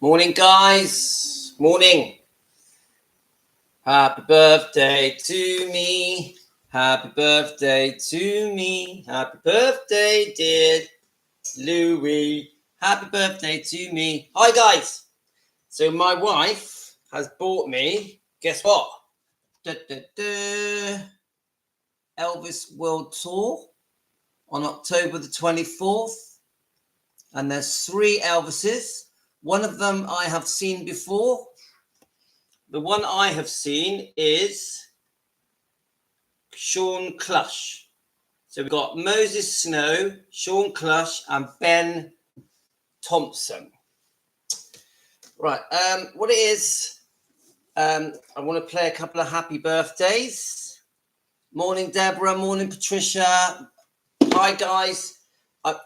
Morning, guys. Morning. Happy birthday to me. Happy birthday to me. Happy birthday, dear Louie. Happy birthday to me. Hi, guys. So my wife has bought me, guess what? Elvis World Tour on October the 24th. And there's 3 Elvises. One of them I have seen before. The one I have seen is Sean Clush. So we've got Moses Snow, Sean Clush, and Ben Thompson. Right, what it is, I want to play a couple of happy birthdays. Morning, Deborah. Morning, Patricia. Hi, guys.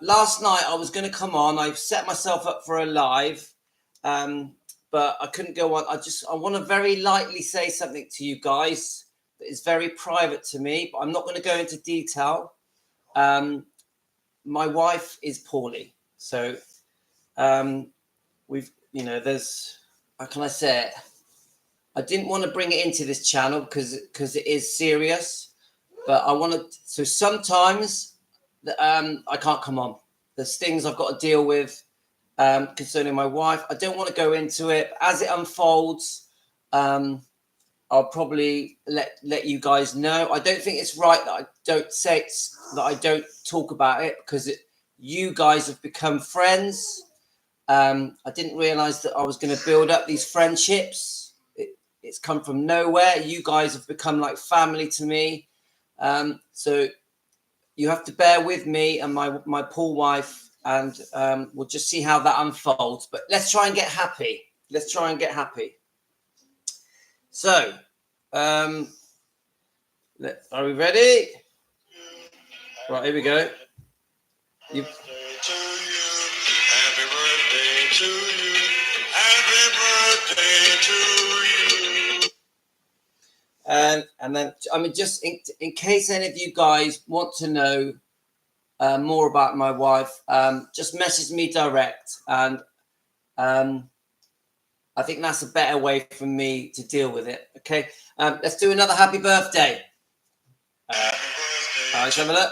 Last night I was going to come on. I set myself up for a live, but I couldn't go on. I want to very lightly say something to you guys that is very private to me, but I'm not going to go into detail. My wife is poorly, so there's, how can I say it? I didn't want to bring it into this channel because it is serious, but I want to. So sometimes I can't come on. There's things I've got to deal with concerning my wife. I don't want to go into it. As it unfolds, I'll probably let you guys know. I don't think it's right that I don't say it, that I don't talk about it, because you guys have become friends. I didn't realize that I was going to build up these friendships. It's come from nowhere. You guys have become like family to me. So you have to bear with me and my poor wife, and we'll just see how that unfolds. But let's try and get happy. So, are we ready? Right, here we go. Happy birthday to you. Happy birthday to you. And then, just in case any of you guys want to know more about my wife, just message me direct, and I think that's a better way for me to deal with it. Okay, let's do another happy birthday. Let's have a look.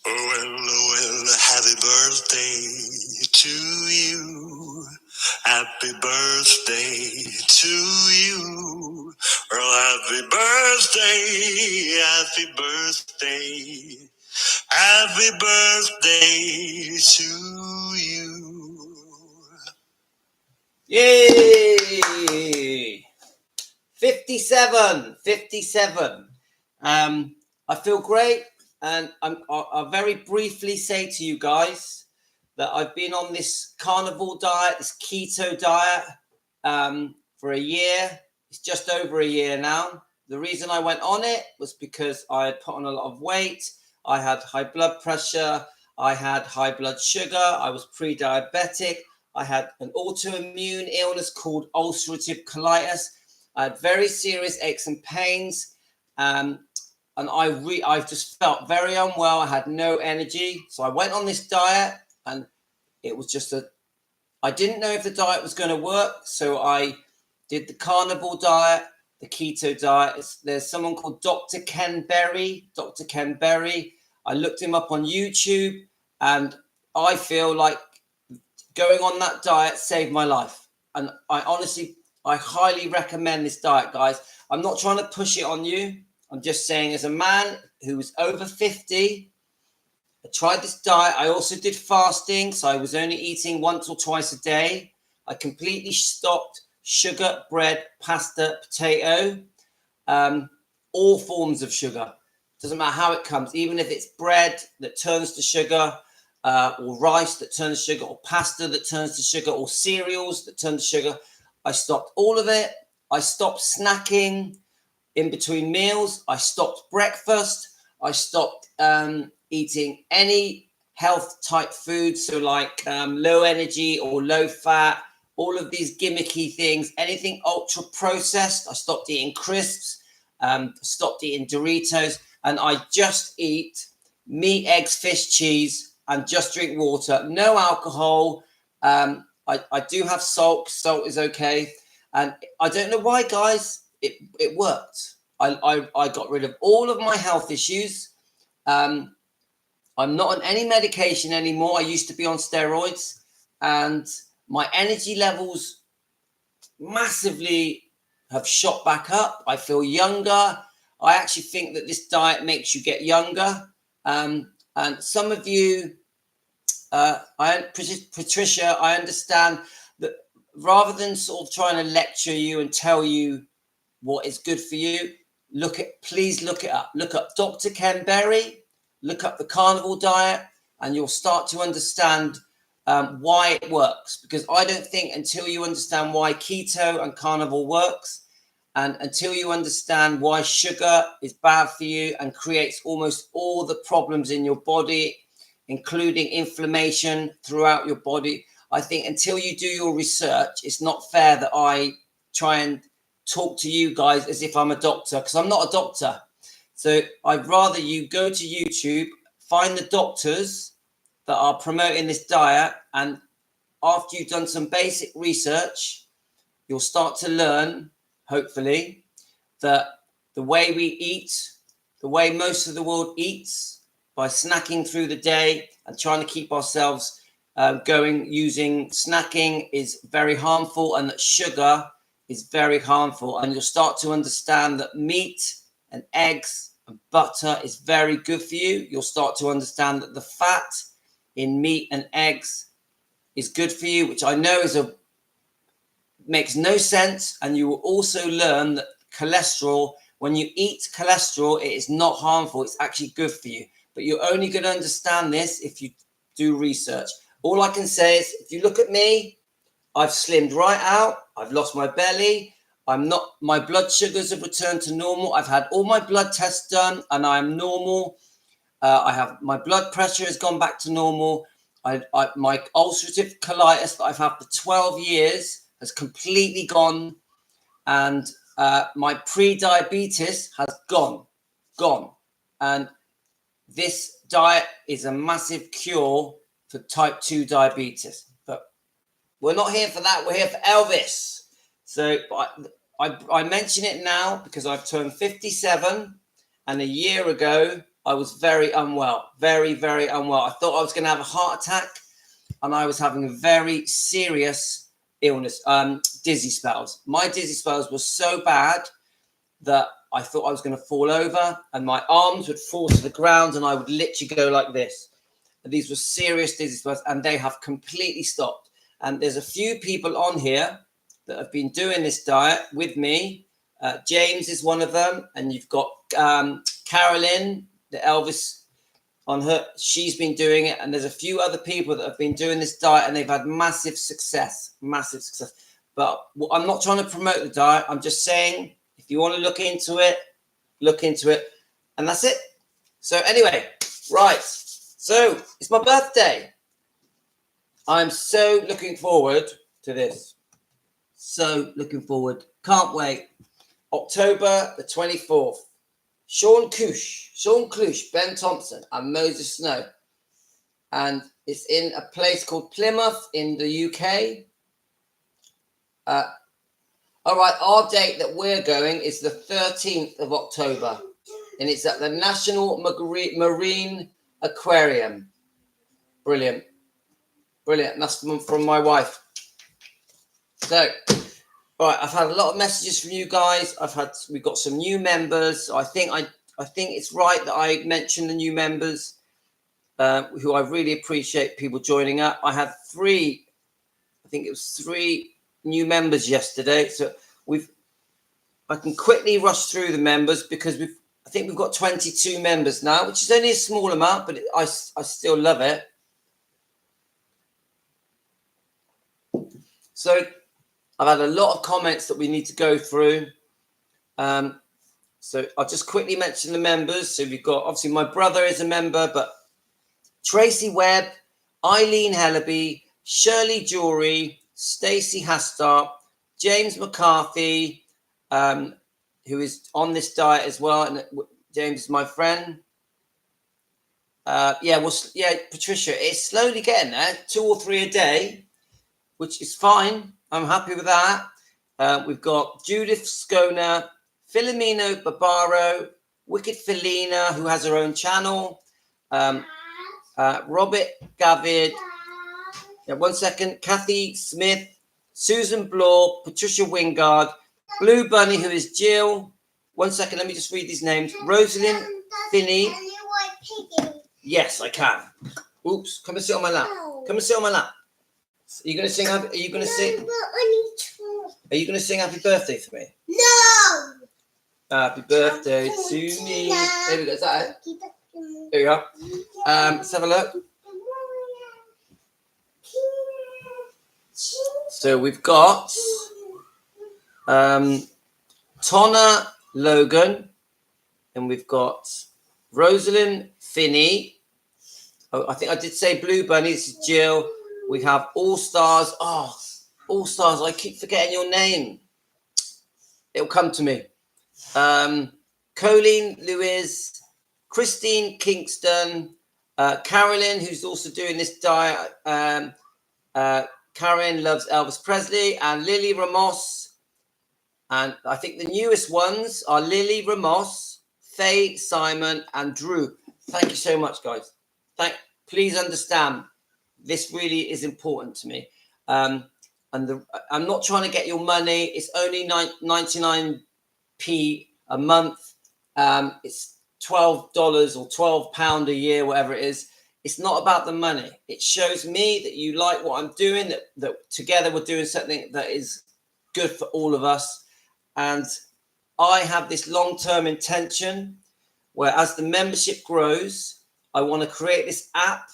Well, happy birthday to you. Happy birthday to you. Well, happy birthday, happy birthday. Happy birthday to you. Yay! 57. I feel great, and I'll very briefly say to you guys that I've been on this carnivore diet, this keto diet, for a year. It's just over a year now. The reason I went on it was because I had put on a lot of weight. I had high blood pressure. I had high blood sugar. I was pre-diabetic. I had an autoimmune illness called ulcerative colitis. I had very serious aches and pains. And I just felt very unwell. I had no energy. So I went on this diet, and it was just I didn't know if the diet was going to work. So I did the carnivore diet, the keto diet. There's someone called Dr. Ken Berry. I looked him up on YouTube, and I feel like going on that diet saved my life. And I highly recommend this diet, guys. I'm not trying to push it on you. I'm just saying, as a man who was over 50, I tried this diet. I also did fasting, so I was only eating once or twice a day. I completely stopped sugar, bread, pasta, potato, all forms of sugar. Doesn't matter how it comes, even if it's bread that turns to sugar, or rice that turns to sugar, or pasta that turns to sugar, or cereals that turn to sugar. I stopped all of it. I stopped snacking in between meals. I stopped breakfast. I stopped eating any health type food, so like low energy or low fat, all of these gimmicky things, anything ultra processed. I stopped eating crisps, stopped eating Doritos, and I just eat meat, eggs, fish, cheese, and just drink water. No alcohol. I do have salt. Salt is okay. And I don't know why, guys. It worked. I got rid of all of my health issues. I'm not on any medication anymore. I used to be on steroids, and my energy levels massively have shot back up. I feel younger. I actually think that this diet makes you get younger. And some of you, Patricia, I understand that rather than sort of trying to lecture you and tell you what is good for you, please look it up. Look up Dr. Ken Berry, look up the carnivore diet, and you'll start to understand why it works. Because I don't think until you understand why keto and carnivore works, and until you understand why sugar is bad for you and creates almost all the problems in your body, including inflammation throughout your body, I think until you do your research, it's not fair that I try and talk to you guys as if I'm a doctor, because I'm not a doctor. So I'd rather you go to YouTube, find the doctors that are promoting this diet, and after you've done some basic research, you'll start to learn, hopefully, that the way we eat, the way most of the world eats, by snacking through the day and trying to keep ourselves going using snacking, is very harmful, and that sugar is very harmful. And you'll start to understand that meat and eggs and butter is very good for you. You'll start to understand that the fat in meat and eggs is good for you, which I know makes no sense. And you will also learn that cholesterol, when you eat cholesterol, it is not harmful. It's actually good for you. But you're only going to understand this if you do research. All I can say is, if you look at me, I've slimmed right out. I've lost my belly. My blood sugars have returned to normal. I've had all my blood tests done and I'm normal. My blood pressure has gone back to normal. My ulcerative colitis that I've had for 12 years has completely gone. And my pre-diabetes has gone. And this diet is a massive cure for type 2 diabetes. But we're not here for that. We're here for Elvis. So I mention it now because I've turned 57, and a year ago I was very unwell, very, very unwell. I thought I was going to have a heart attack, and I was having a very serious illness, dizzy spells. My dizzy spells were so bad that I thought I was going to fall over, and my arms would fall to the ground, and I would literally go like this. And these were serious dizzy spells, and they have completely stopped. And there's a few people on here that have been doing this diet with me. James is one of them, and you've got Carolyn, the Elvis on her. She's been doing it, and there's a few other people that have been doing this diet, and they've had massive success. But I'm not trying to promote the diet. I'm just saying, if you want to look into it, and that's it. So anyway, right. So it's my birthday. I'm so looking forward to this. So looking forward. Can't wait. October the 24th. Sean Clush, Ben Thompson, and Moses Snow. And it's in a place called Plymouth in the UK. All right, our date that we're going is the 13th of October. And it's at the National Marine Aquarium. Brilliant. That's from my wife. So, all right, I've had a lot of messages from you guys. We've got some new members. I think it's right that I mention the new members, who I really appreciate people joining up. I had three new members yesterday. So I can quickly rush through the members because I think we've got 22 members now, which is only a small amount, but I still love it. So I've had a lot of comments that we need to go through. So I'll just quickly mention the members. So we've got, obviously, my brother is a member, but Tracy Webb, Eileen Hellaby, Shirley Jury, Stacey Hastar, James McCarthy, who is on this diet as well. And James is my friend. yeah, Patricia, it's slowly getting there. 2 or 3 a day, which is fine. I'm happy with that. We've got Judith Scona, Filomeno Barbaro, Wicked Felina, who has her own channel. Robert Gavid. Yeah, 1 second. Kathy Smith, Susan Bloor, Patricia Wingard, Blue Bunny, who is Jill. 1 second, let me just read these names. Rosalind Finney. Yes, I can. Oops, come and sit on my lap. Come and sit on my lap. Are you gonna sing? Are you gonna sing? Are you gonna sing Happy Birthday for me? No. Happy birthday to me. There we go. Is that it? There you go. Let's have a look. So we've got Tonna Logan, and we've got Rosalind Finney. Oh, I think I did say Blue Bunny. This is Jill. We have All Stars. Oh, All Stars. I keep forgetting your name. It'll come to me. Colleen Lewis, Christine Kingston, Carolyn, who's also doing this diet. Karen loves Elvis Presley, and Lily Ramos. And I think the newest ones are Lily Ramos, Faye Simon, and Drew. Thank you so much, guys. Please understand, this really is important to me. I'm not trying to get your money. It's only 99p a month. It's $12 or £12 a year, whatever it is. It's not about the money. It shows me that you like what I'm doing, that together we're doing something that is good for all of us. And I have this long-term intention where, as the membership grows, I want to create this app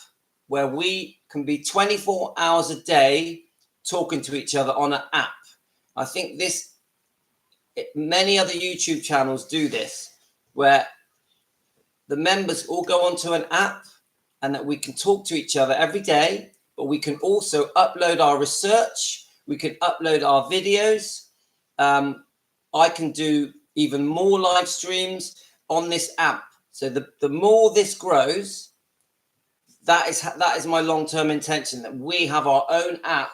where we can be 24 hours a day talking to each other on an app. I think many other YouTube channels do this, where the members all go onto an app and that we can talk to each other every day, but we can also upload our research. We can upload our videos. I can do even more live streams on this app. So the more this grows, that is my long-term intention, that we have our own app.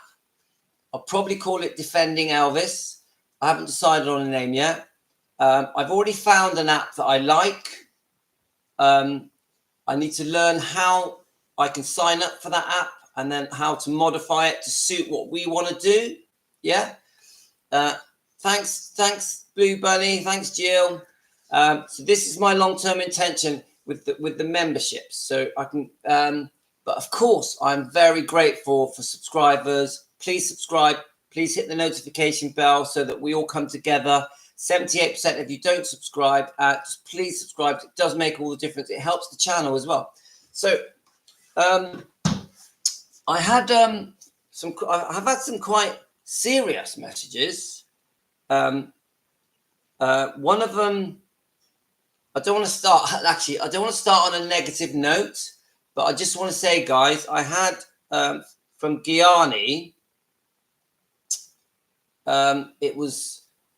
I'll probably call it Defending Elvis. I haven't decided on a name yet. I've already found an app that I like. I need to learn how I can sign up for that app and then how to modify it to suit what we want to do. Yeah. Thanks, Blue Bunny. Thanks, Jill. So this is my long-term intention with the memberships. So I can, but of course, I'm very grateful for subscribers. Please subscribe. Please hit the notification bell so that we all come together. 78% of you don't subscribe. Just please subscribe. It does make all the difference. It helps the channel as well. So I had I've had some quite serious messages. One of them, I don't want to start on a negative note, but I just want to say, guys, I had from Gianni.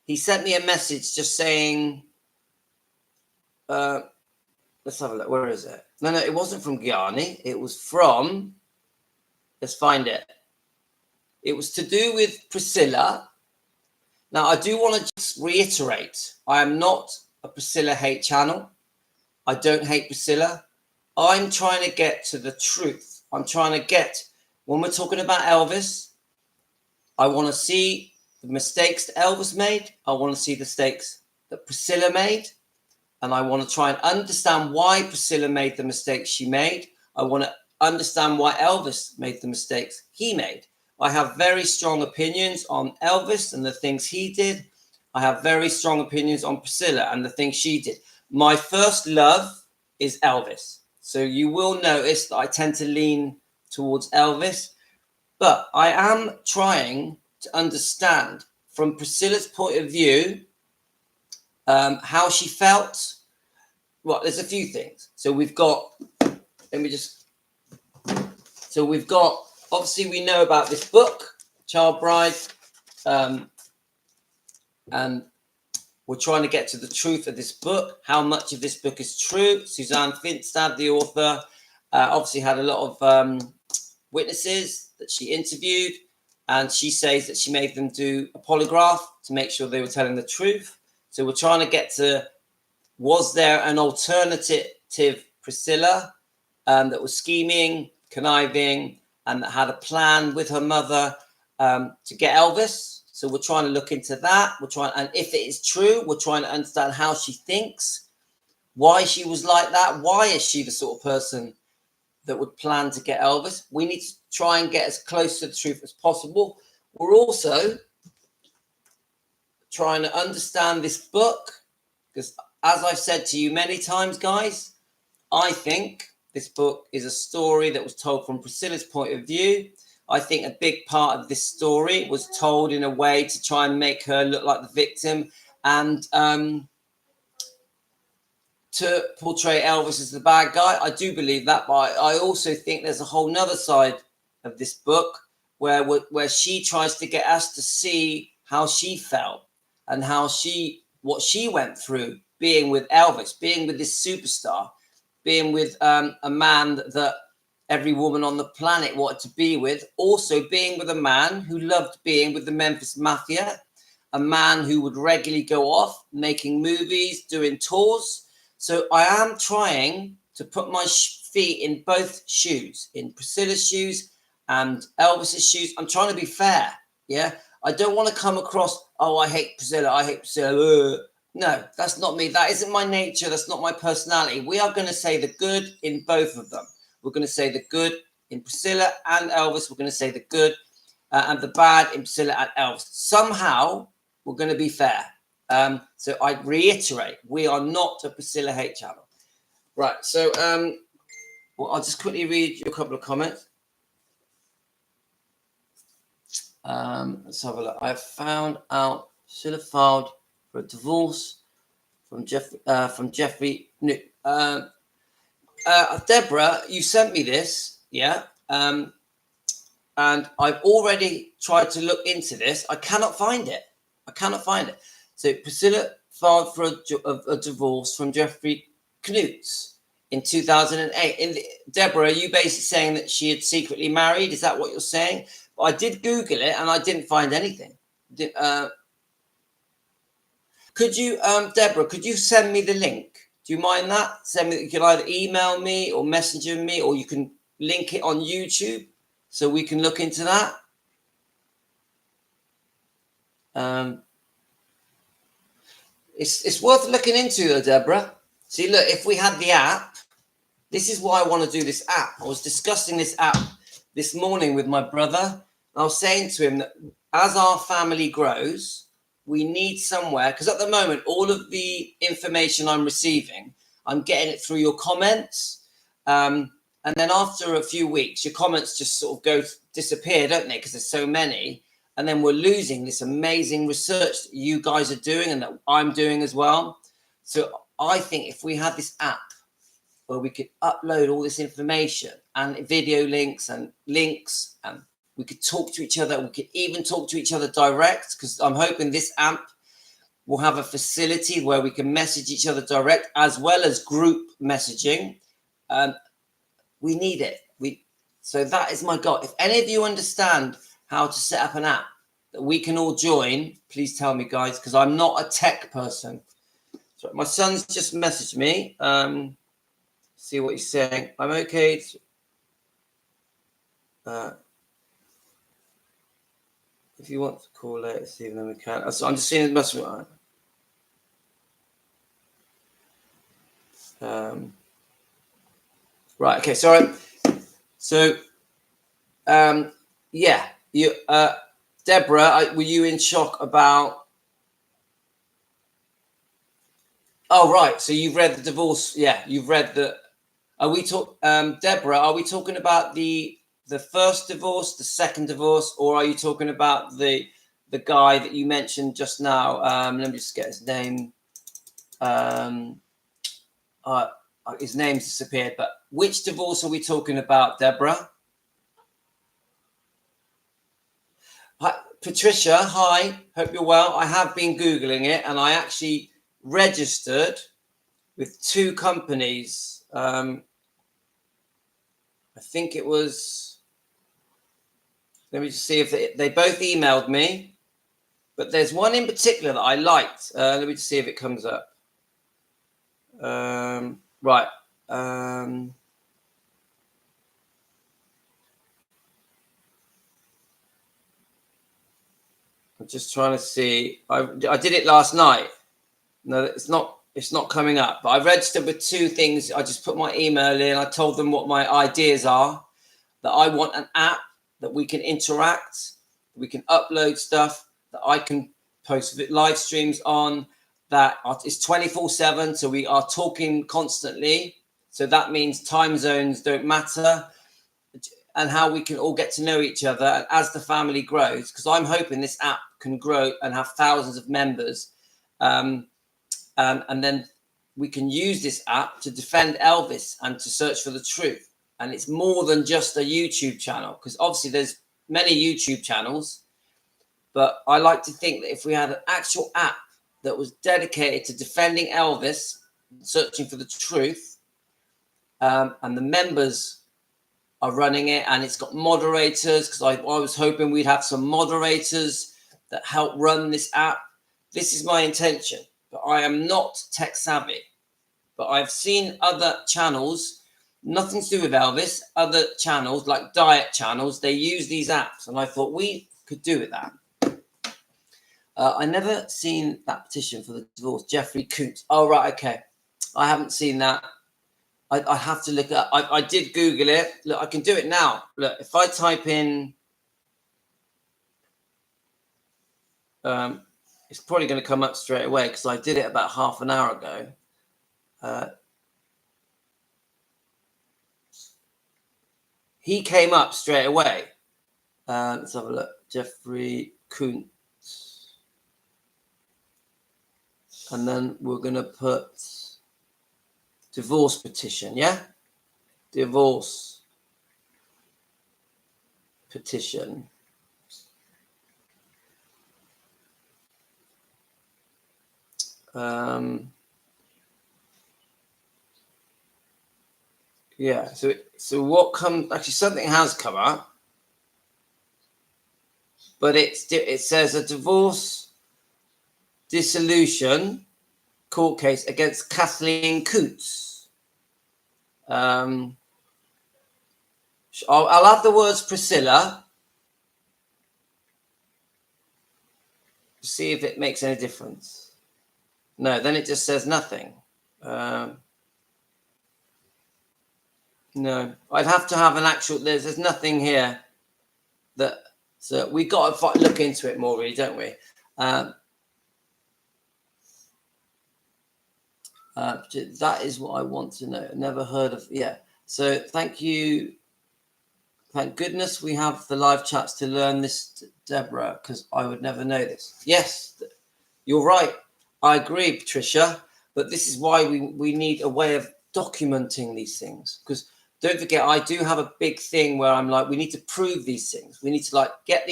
He sent me a message just saying, let's have a look. Where is it? No, it wasn't from Gianni. It was from, let's find it. It was to do with Priscilla. Now, I do want to just reiterate, I am not a Priscilla hate channel. I don't hate Priscilla. I'm trying to get to the truth. I'm trying to get, when we're talking about Elvis, I want to see the mistakes that Elvis made. I want to see the mistakes that Priscilla made. And I want to try and understand why Priscilla made the mistakes she made. I want to understand why Elvis made the mistakes he made. I have very strong opinions on Elvis and the things he did. I have very strong opinions on Priscilla and the things she did. My first love is Elvis. So you will notice that I tend to lean towards Elvis. But I am trying to understand from Priscilla's point of view how she felt. Well, there's a few things. So we've got, obviously we know about this book, Child Bride, and we're trying to get to the truth of this book, how much of this book is true. Suzanne Finstad, the author. Obviously had a lot of witnesses that she interviewed, and she says that she made them do a polygraph to make sure they were telling the truth. So we're trying to get to, was there an alternative Priscilla that was scheming, conniving, and that had a plan with her mother to get Elvis? So we're trying to look into that. We're trying, and if it is true, we're trying to understand how she thinks, why she was like that. Why is she the sort of person that would plan to get Elvis? We need to try and get as close to the truth as possible. We're also trying to understand this book, because as I've said to you many times, guys, I think this book is a story that was told from Priscilla's point of view. I think a big part of this story was told in a way to try and make her look like the victim, and to portray Elvis as the bad guy. I do believe that, but I also think there's a whole nother side of this book where she tries to get us to see how she felt and what she went through being with Elvis, being with this superstar, being with a man that every woman on the planet wanted to be with, also being with a man who loved being with the Memphis Mafia, a man who would regularly go off making movies, doing tours. So I am trying to put my feet in both shoes, in Priscilla's shoes and Elvis's shoes. I'm trying to be fair. Yeah. I don't want to come across, oh, I hate Priscilla. I hate Priscilla. No, that's not me. That isn't my nature. That's not my personality. We are going to say the good in both of them. We're going to say the good in Priscilla and Elvis. We're going to say the good and the bad in Priscilla and Elvis. Somehow, we're going to be fair. So I reiterate, we are not a Priscilla hate channel. Right. So well, I'll just quickly read you a couple of comments. Let's have a look. I found out Priscilla filed for a divorce from Jeffrey. Deborah, you sent me this, yeah, and I've already tried to look into this. I cannot find it. So Priscilla filed for a divorce from Jeffrey Knutz in 2008. Deborah, are you basically saying that she had secretly married? Is that what you're saying? But I did Google it and I didn't find anything. Could you, Deborah, could you send me the link? Do you mind that? Send me. You can either email me or messenger me, or you can link it on YouTube so we can look into that. It's worth looking into, though, Deborah. See, look, if we had the app, this is why I want to do this app. I was discussing this app this morning with my brother. I was saying to him that as our family grows, we need somewhere, because at the moment, all of the information I'm receiving, I'm getting it through your comments. And then after a few weeks, your comments just sort of disappear, don't they? Because there's so many. And then we're losing this amazing research that you guys are doing and that I'm doing as well. So I think if we had this app where we could upload all this information and video links and we could talk to each other. We could even talk to each other direct, because I'm hoping this app will have a facility where we can message each other direct as well as group messaging. We need it. So that is my goal. If any of you understand how to set up an app that we can all join, please tell me, guys, because I'm not a tech person. So my son's just messaged me. See what he's saying. I'm okay. If you want to call later this evening, we can. So I'm just seeing his message. Right. Okay. Sorry. So, yeah. You, Deborah, were you in shock about? Oh, right. So you've read the divorce. Yeah, you've read the. Are we Deborah? Are we talking about the first divorce, the second divorce, or are you talking about the guy that you mentioned just now? Let me just get his name. His name's disappeared. But which divorce are we talking about, Deborah? Hi, Patricia. Hi. Hope you're well. I have been Googling it, and I actually registered with 2 companies. I think it was, let me just see if they both emailed me, but there's one in particular that I liked. Let me just see if it comes up. Right. I'm just trying to see. I did it last night. No, it's not coming up. But I registered with two things. I just put my email in. I told them what my ideas are. That I want an app that we can interact, we can upload stuff, that I can post live streams on, that is 24/7. So we are talking constantly. So that means time zones don't matter, and how we can all get to know each other. And as the family grows, because I'm hoping this app can grow and have thousands of members. And then we can use this app to defend Elvis and to search for the truth. And it's more than just a YouTube channel, because obviously there's many YouTube channels. But I like to think that if we had an actual app that was dedicated to defending Elvis, searching for the truth, and the members are running it, and it's got moderators, because I was hoping we'd have some moderators that help run this app. This is my intention. But I am not tech savvy. But I've seen other channels, nothing to do with Elvis, other channels like diet channels, they use these apps. And I thought we could do with that. I never seen that petition for the divorce. Jeffrey Coots. Oh, right. Okay. I haven't seen that. I have to look up. I did Google it. Look, I can do it now. Look, if I type in... it's probably going to come up straight away because I did it about half an hour ago. He came up straight away. Let's have a look. Jeffrey Kuntz. And then we're going to put divorce petition, yeah? Divorce petition. Yeah, so what comes, actually something has come up, but it says a divorce dissolution court case against Kathleen Coots. I'll add the words Priscilla, see if it makes any difference. No, then it just says nothing. No, I'd have to have an actual. There's nothing here that. So we got to look into it more, really, don't we? That is what I want to know. Never heard of. Yeah. So thank you. Thank goodness we have the live chats to learn this, Deborah, because I would never know this. Yes, you're right. I agree, Patricia. But this is why we need a way of documenting these things, because don't forget, I do have a big thing where I'm like, we need to prove these things. We need to like get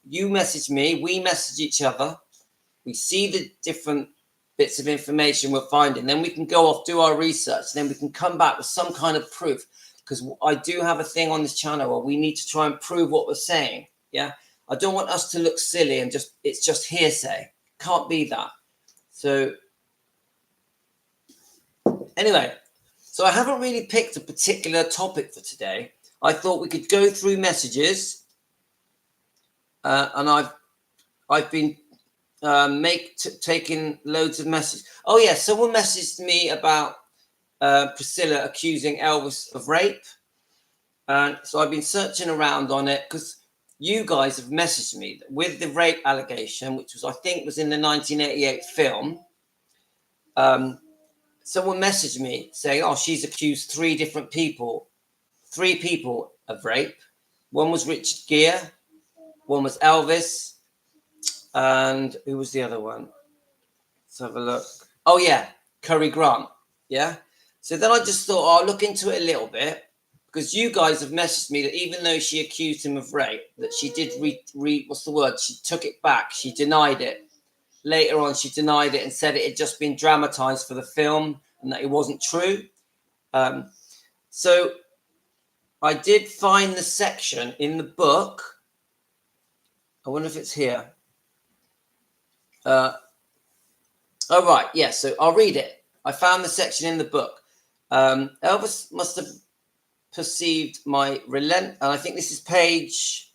you message me, we message each other, we see the different bits of information we're finding, then we can go off, do our research, and then we can come back with some kind of proof. Because I do have a thing on this channel where we need to try and prove what we're saying. Yeah, I don't want us to look silly and it's just hearsay. Can't be that. So anyway. So I haven't really picked a particular topic for today. I thought we could go through messages, and I've been taking loads of messages. Oh yeah, someone messaged me about Priscilla accusing Elvis of rape, and so I've been searching around on it because you guys have messaged me with the rape allegation, which was I think was in the 1988 film. Someone messaged me saying, oh, she's accused three people of rape. One was Richard Gere, one was Elvis, and who was the other one? Let's have a look. Oh, yeah, Cary Grant. Yeah. So then I just thought, I'll look into it a little bit, because you guys have messaged me that even though she accused him of rape, that she did what's the word? She took it back. She denied it. Later on, she denied it and said it had just been dramatized for the film and that it wasn't true. So I did find the section in the book. I wonder if it's here. Oh, right. Yeah, so I'll read it. I found the section in the book. Elvis must have perceived my and I think this is page...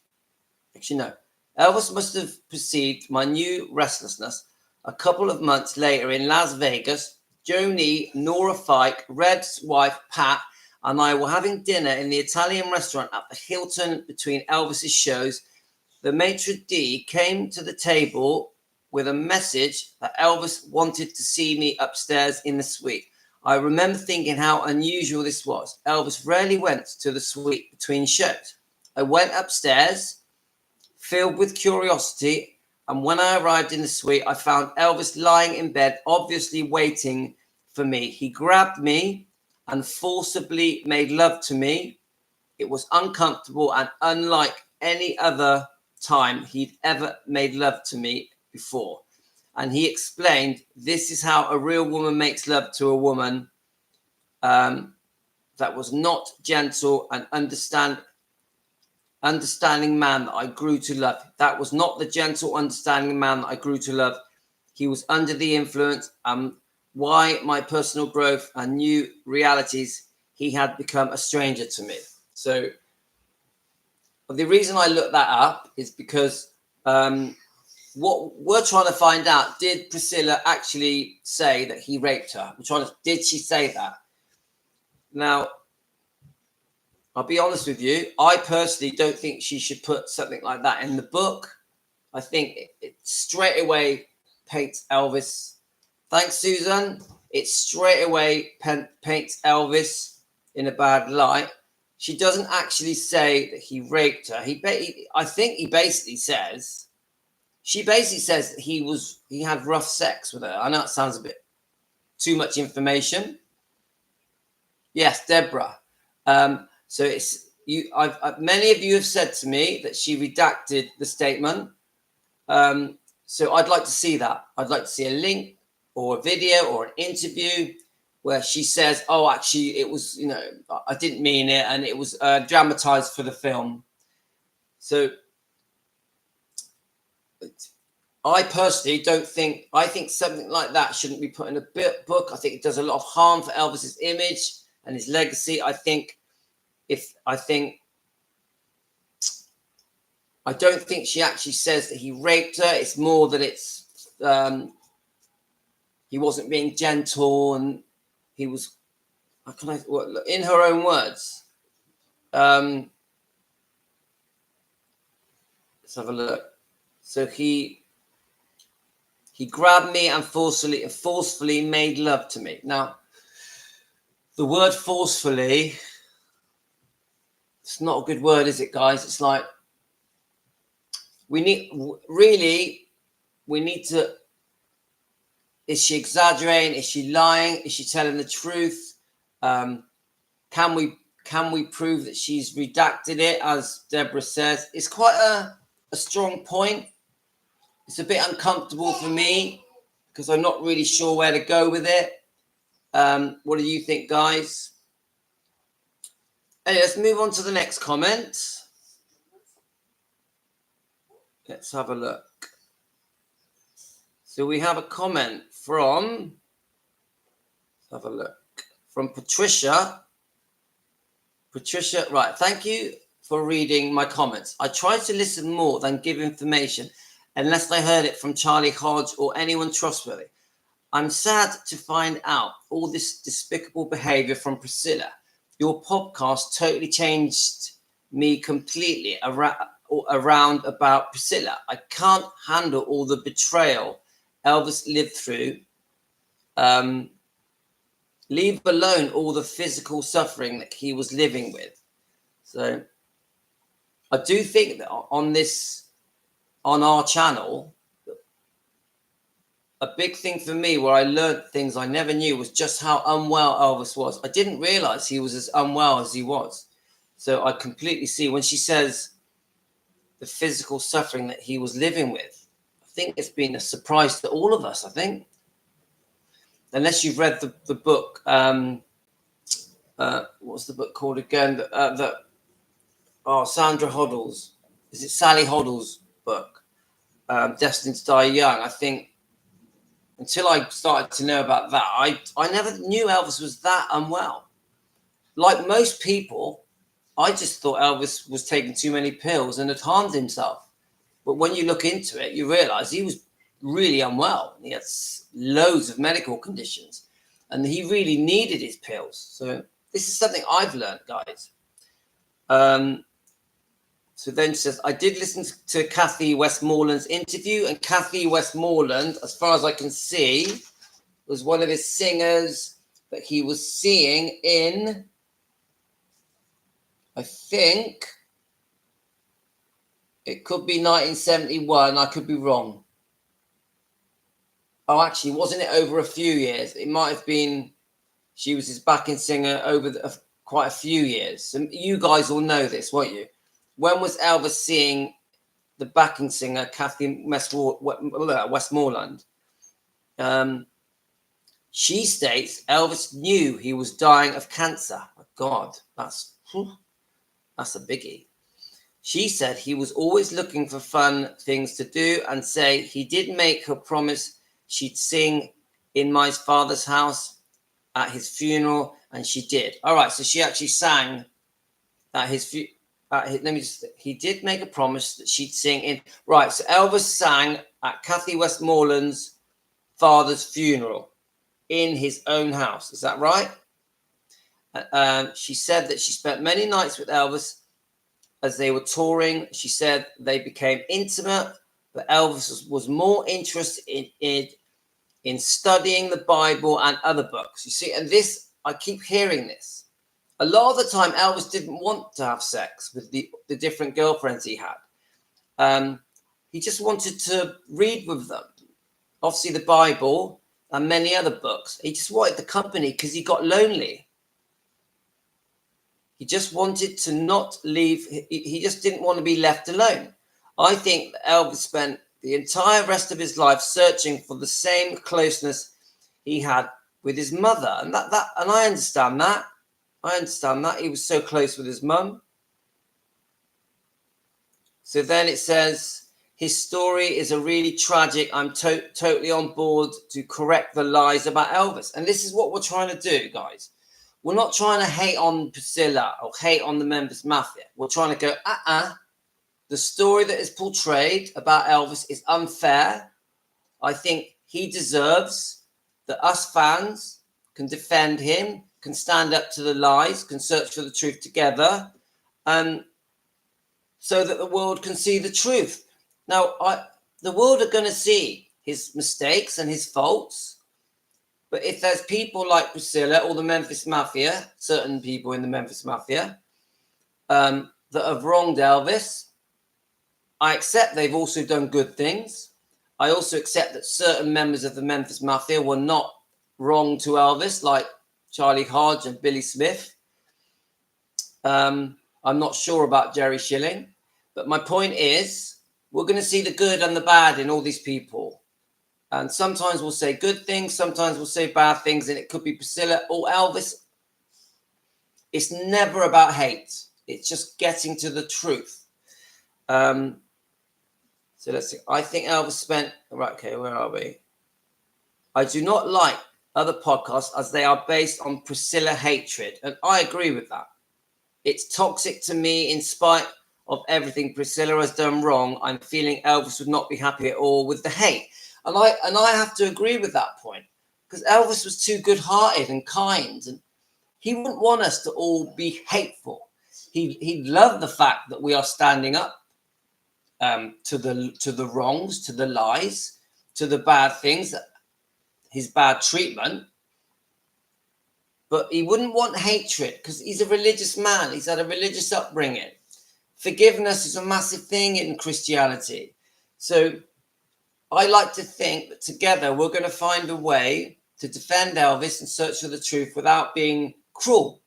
Actually, no. Elvis must have perceived my new restlessness a couple of months later in Las Vegas. Joni, Nora Fike, Red's wife, Pat, and I were having dinner in the Italian restaurant at the Hilton between Elvis's shows. The maitre d' came to the table with a message that Elvis wanted to see me upstairs in the suite. I remember thinking how unusual this was. Elvis rarely went to the suite between shows. I went upstairs, filled with curiosity, and when I arrived in the suite, I found Elvis lying in bed, obviously waiting for me. He grabbed me and forcibly made love to me. It was uncomfortable and unlike any other time he'd ever made love to me before. And he explained, this is how a real woman makes love to a woman. That was not gentle and understanding man that I grew to love. That was not the gentle, understanding man that I grew to love. He was under the influence, why my personal growth and new realities, he had become a stranger to me. So the reason I looked that up is because what we're trying to find out, did Priscilla actually say that he raped her? Did she say that? Now, I'll be honest with you. I personally don't think she should put something like that in the book. I think it straight away paints Elvis. Thanks, Susan. It straight away paints Elvis in a bad light. She doesn't actually say that he raped her. I think he basically says, she basically says that he had rough sex with her. I know it sounds a bit too much information. Yes, Deborah. So it's you. Many of you have said to me that she redacted the statement. So I'd like to see that. I'd like to see a link or a video or an interview where she says, "Oh, actually, it was, I didn't mean it, and it was dramatized for the film." So I personally don't think. I think something like that shouldn't be put in a book. I think it does a lot of harm for Elvis's image and his legacy. I don't think she actually says that he raped her. It's more that he wasn't being gentle, and he was. In her own words. Let's have a look. So he grabbed me and forcefully made love to me. Now, the word forcefully, it's not a good word, is it, guys? It's like we need to. Is she exaggerating? Is she lying? Is she telling the truth? Can we prove that she's redacted it, as Deborah says? It's quite a strong point. It's a bit uncomfortable for me because I'm not really sure where to go with it. What do you think, guys? Anyway, let's move on to the next comment. Let's have a look. So we have a comment from, let's have a look, from Patricia. Patricia, right. Thank you for reading my comments. I try to listen more than give information unless I heard it from Charlie Hodge or anyone trustworthy. I'm sad to find out all this despicable behavior from Priscilla. Your podcast totally changed me completely around about Priscilla. I can't handle all the betrayal Elvis lived through. Leave alone all the physical suffering that he was living with. So I do think that on our channel, a big thing for me where I learned things I never knew was just how unwell Elvis was. I didn't realize he was as unwell as he was. So I completely see when she says the physical suffering that he was living with. I think it's been a surprise to all of us, I think. Unless you've read the book, what's the book called again? That Sandra Hoddle's, is it Sally Hoddle's book, Destined to Die Young? I think until I started to know about that, I never knew Elvis was that unwell. Like most people, I just thought Elvis was taking too many pills and had harmed himself. But when you look into it, you realize he was really unwell. He had loads of medical conditions and he really needed his pills. So this is something I've learned, guys. So then she says, I did listen to Kathy Westmoreland's interview, and Kathy Westmoreland, as far as I can see, was one of his singers that he was seeing in, I think, it could be 1971. I could be wrong. Oh, actually, wasn't it over a few years? It might have been, she was his backing singer over quite a few years. So you guys will know this, won't you? When was Elvis seeing the backing singer, Kathy Westmoreland? She states Elvis knew he was dying of cancer. Oh God, that's a biggie. She said he was always looking for fun things to do and say he did make her promise she'd sing in my father's house at his funeral, and she did. All right, so she actually sang at his he did make a promise that she'd sing in. Right, so Elvis sang at Kathy Westmoreland's father's funeral in his own house. Is that right? She said that she spent many nights with Elvis as they were touring. She said they became intimate, but Elvis was more interested in studying the Bible and other books. You see, and this, I keep hearing this. A lot of the time, Elvis didn't want to have sex with the different girlfriends he had. He just wanted to read with them. Obviously, the Bible and many other books. He just wanted the company because he got lonely. He just wanted to not leave. He just didn't want to be left alone. I think Elvis spent the entire rest of his life searching for the same closeness he had with his mother. And I understand that. I understand that. He was so close with his mum. So then it says, his story is a really tragic. I'm totally on board to correct the lies about Elvis. And this is what we're trying to do, guys. We're not trying to hate on Priscilla or hate on the Memphis Mafia. We're trying to go, the story that is portrayed about Elvis is unfair. I think he deserves that us fans can defend him, can stand up to the lies, can search for the truth together, so that the world can see the truth. Now, the world are going to see his mistakes and his faults, but if there's people like Priscilla or the Memphis Mafia, certain people in the Memphis Mafia, that have wronged Elvis, I accept they've also done good things. I also accept that certain members of the Memphis Mafia were not wrong to Elvis, like Charlie Hodge and Billy Smith. I'm not sure about Jerry Schilling, but my point is we're going to see the good and the bad in all these people. And sometimes we'll say good things, sometimes we'll say bad things, and it could be Priscilla or Elvis. It's never about hate. It's just getting to the truth. So let's see. I think Elvis spent... Right, okay, where are we? I do not like other podcasts as they are based on Priscilla hatred. And I agree with that. It's toxic to me in spite of everything Priscilla has done wrong. I'm feeling Elvis would not be happy at all with the hate. And I have to agree with that point, because Elvis was too good-hearted and kind, and he wouldn't want us to all be hateful. He loved the fact that we are standing up to the wrongs, to the lies, to the bad things, his bad treatment. But he wouldn't want hatred because he's a religious man. He's had a religious upbringing. Forgiveness is a massive thing in Christianity. So I like to think that together we're going to find a way to defend Elvis and search for the truth without being cruel,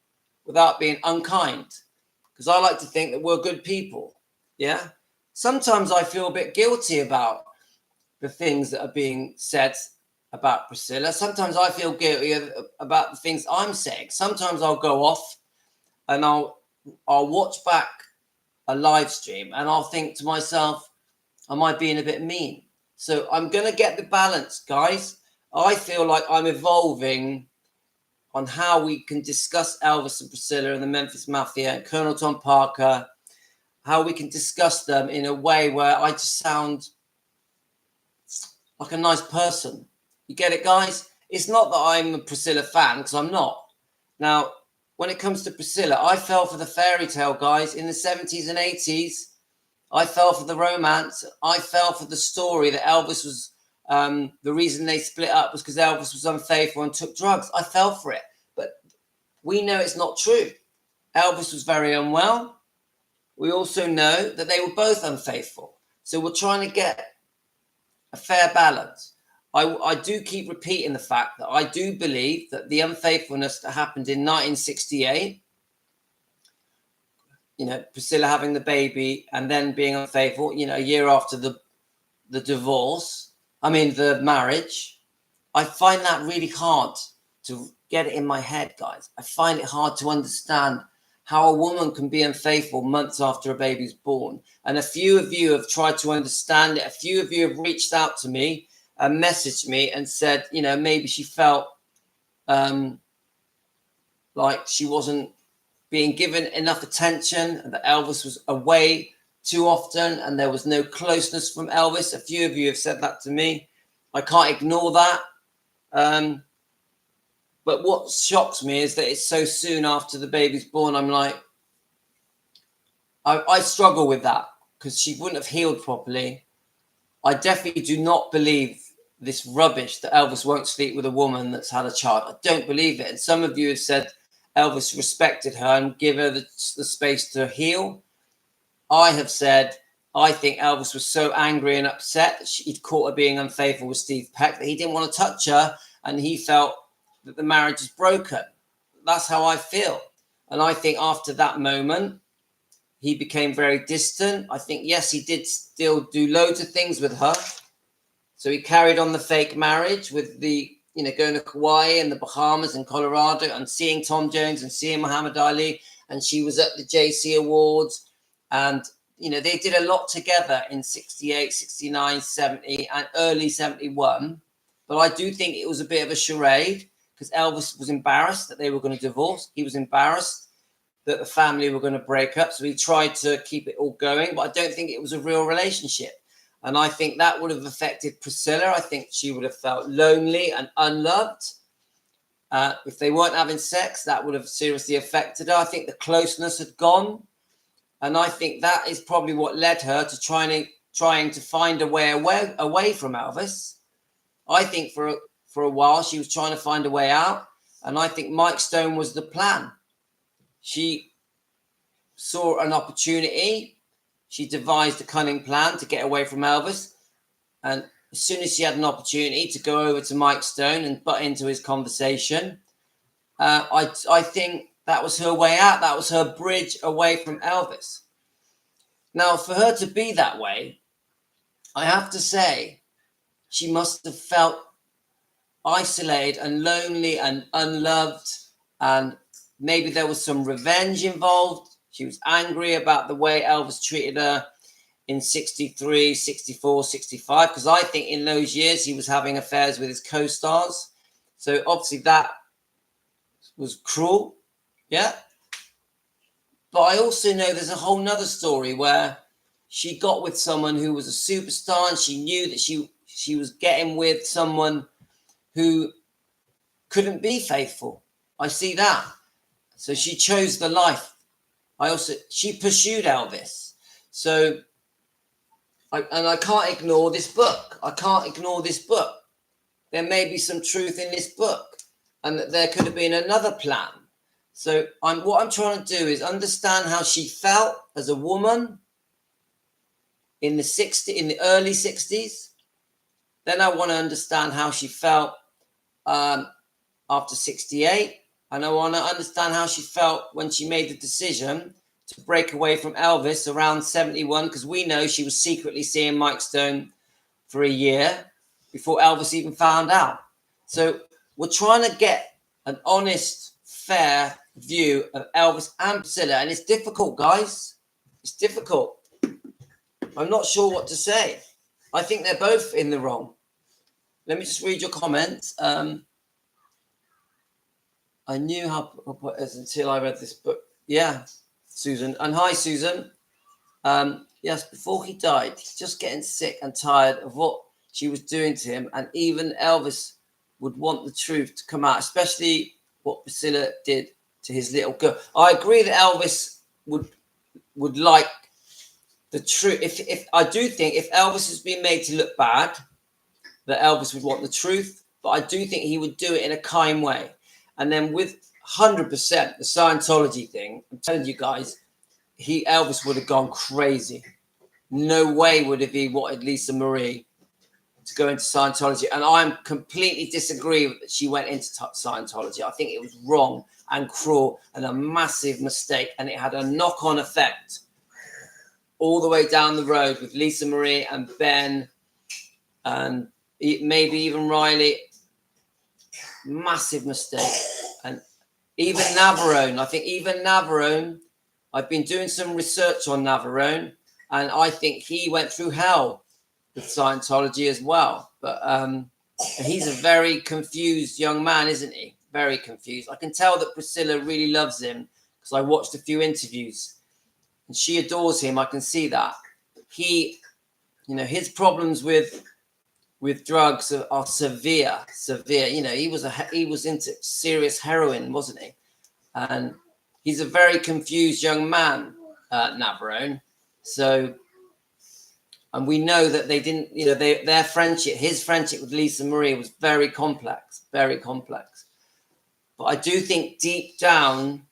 without being unkind. Because I like to think that we're good people. Yeah. Sometimes I feel a bit guilty about the things that are being said about Priscilla. Sometimes I feel guilty about the things I'm saying. Sometimes I'll go off and I'll watch back a live stream and I'll think to myself, am I being a bit mean? So I'm going to get the balance, guys. I feel like I'm evolving on how we can discuss Elvis and Priscilla and the Memphis Mafia and Colonel Tom Parker, how we can discuss them in a way where I just sound like a nice person. You get it, guys? It's not that I'm a Priscilla fan, because I'm not. Now, when it comes to Priscilla, I fell for the fairy tale, guys, in the 70s and 80s. I fell for the romance. I fell for the story that Elvis was, the reason they split up was because Elvis was unfaithful and took drugs. I fell for it. But we know it's not true. Elvis was very unwell. We also know that they were both unfaithful. So we're trying to get a fair balance. I do keep repeating the fact that I do believe that the unfaithfulness that happened in 1968, Priscilla having the baby and then being unfaithful, a year after the the marriage, I find that really hard to get it in my head, guys. I find it hard to understand how a woman can be unfaithful months after a baby's born. And a few of you have tried to understand it. A few of you have reached out to me and messaged me and said, maybe she felt like she wasn't being given enough attention, and that Elvis was away too often and there was no closeness from Elvis. A few of you have said that to me. I can't ignore that. But what shocks me is that it's so soon after the baby's born. I'm like, I struggle with that because she wouldn't have healed properly. I definitely do not believe this rubbish that Elvis won't sleep with a woman that's had a child. I don't believe it. And some of you have said Elvis respected her and give her the space to heal. I have said, I think Elvis was so angry and upset that he'd caught her being unfaithful with Steve Peck that he didn't want to touch her, and he felt that the marriage is broken. That's how I feel. And I think after that moment, he became very distant. I think, yes, he did still do loads of things with her. So he carried on the fake marriage with the, going to Hawaii and the Bahamas and Colorado and seeing Tom Jones and seeing Muhammad Ali. And she was at the JC Awards. And, they did a lot together in 68, 69, 70 and early 71. But I do think it was a bit of a charade because Elvis was embarrassed that they were going to divorce. He was embarrassed that the family were going to break up. So he tried to keep it all going. But I don't think it was a real relationship. And I think that would have affected Priscilla. I think she would have felt lonely and unloved. If they weren't having sex, that would have seriously affected her. I think the closeness had gone. And I think that is probably what led her to trying to find a way away from Elvis. I think for a while she was trying to find a way out. And I think Mike Stone was the plan. She saw an opportunity. She devised a cunning plan to get away from Elvis. And as soon as she had an opportunity to go over to Mike Stone and butt into his conversation, I think that was her way out. That was her bridge away from Elvis. Now, for her to be that way, I have to say, she must have felt isolated and lonely and unloved. And maybe there was some revenge involved. She was angry about the way Elvis treated her in 63, 64, 65. Because I think in those years, he was having affairs with his co-stars. So obviously that was cruel. Yeah. But I also know there's a whole nother story where she got with someone who was a superstar and she knew that she was getting with someone who couldn't be faithful. I see that. So she chose the life. She pursued Elvis. So, I can't ignore this book. I can't ignore this book. There may be some truth in this book and that there could have been another plan. So what I'm trying to do is understand how she felt as a woman in the early 60s. Then I want to understand how she felt after 68. And I want to understand how she felt when she made the decision to break away from Elvis around 71, because we know she was secretly seeing Mike Stone for a year before Elvis even found out. So we're trying to get an honest, fair view of Elvis and Priscilla. And it's difficult, guys. It's difficult. I'm not sure what to say. I think they're both in the wrong. Let me just read your comments. I knew how it is until I read this book. Yeah, Susan. And hi, Susan. Yes, before he died, he's just getting sick and tired of what she was doing to him. And even Elvis would want the truth to come out, especially what Priscilla did to his little girl. I agree that Elvis would like the truth. If I do think if Elvis has been made to look bad, that Elvis would want the truth. But I do think he would do it in a kind way. And then with 100% the Scientology thing, I'm telling you guys, Elvis would have gone crazy. No way would have he wanted Lisa Marie to go into Scientology. And I'm completely disagree that she went into Scientology. I think it was wrong and cruel and a massive mistake. And it had a knock-on effect all the way down the road with Lisa Marie and Ben and maybe even Riley. Massive mistake. And even Navarone. I think even Navarone, I've been doing some research on Navarone, and I think he went through hell with Scientology as well. But he's a very confused young man, isn't he? Very confused. I can tell that Priscilla really loves him because I watched a few interviews and she adores him. I can see that. He, his problems with drugs are severe. He was into serious heroin, wasn't he? And he's a very confused young man, Navarone. So, and we know that they didn't, their friendship, his friendship with Lisa Marie was very complex, very complex. But I do think deep down,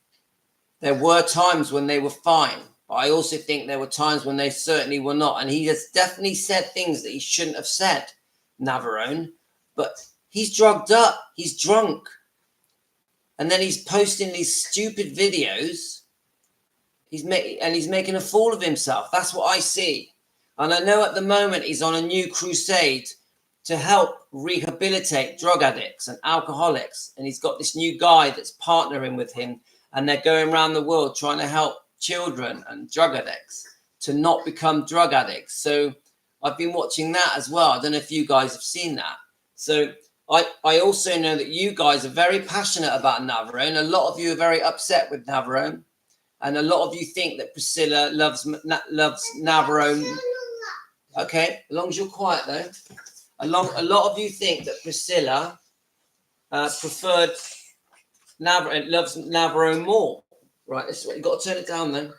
there were times when they were fine. But I also think there were times when they certainly were not. And he has definitely said things that he shouldn't have said, Navarone. But he's drugged up. He's drunk. And then he's posting these stupid videos. He's making a fool of himself. That's what I see. And I know at the moment he's on a new crusade to help rehabilitate drug addicts and alcoholics. And he's got this new guy that's partnering with him. And they're going around the world trying to help children and drug addicts to not become drug addicts. So I've been watching that as well. I don't know if you guys have seen that. So I also know that you guys are very passionate about Navarone. A lot of you are very upset with Navarone. And a lot of you think that Priscilla loves Navarone. Okay, as long as you're quiet though. A lot of you think that Priscilla preferred Navarone, loves Navarone more. Right, this is what you've got to turn it down then.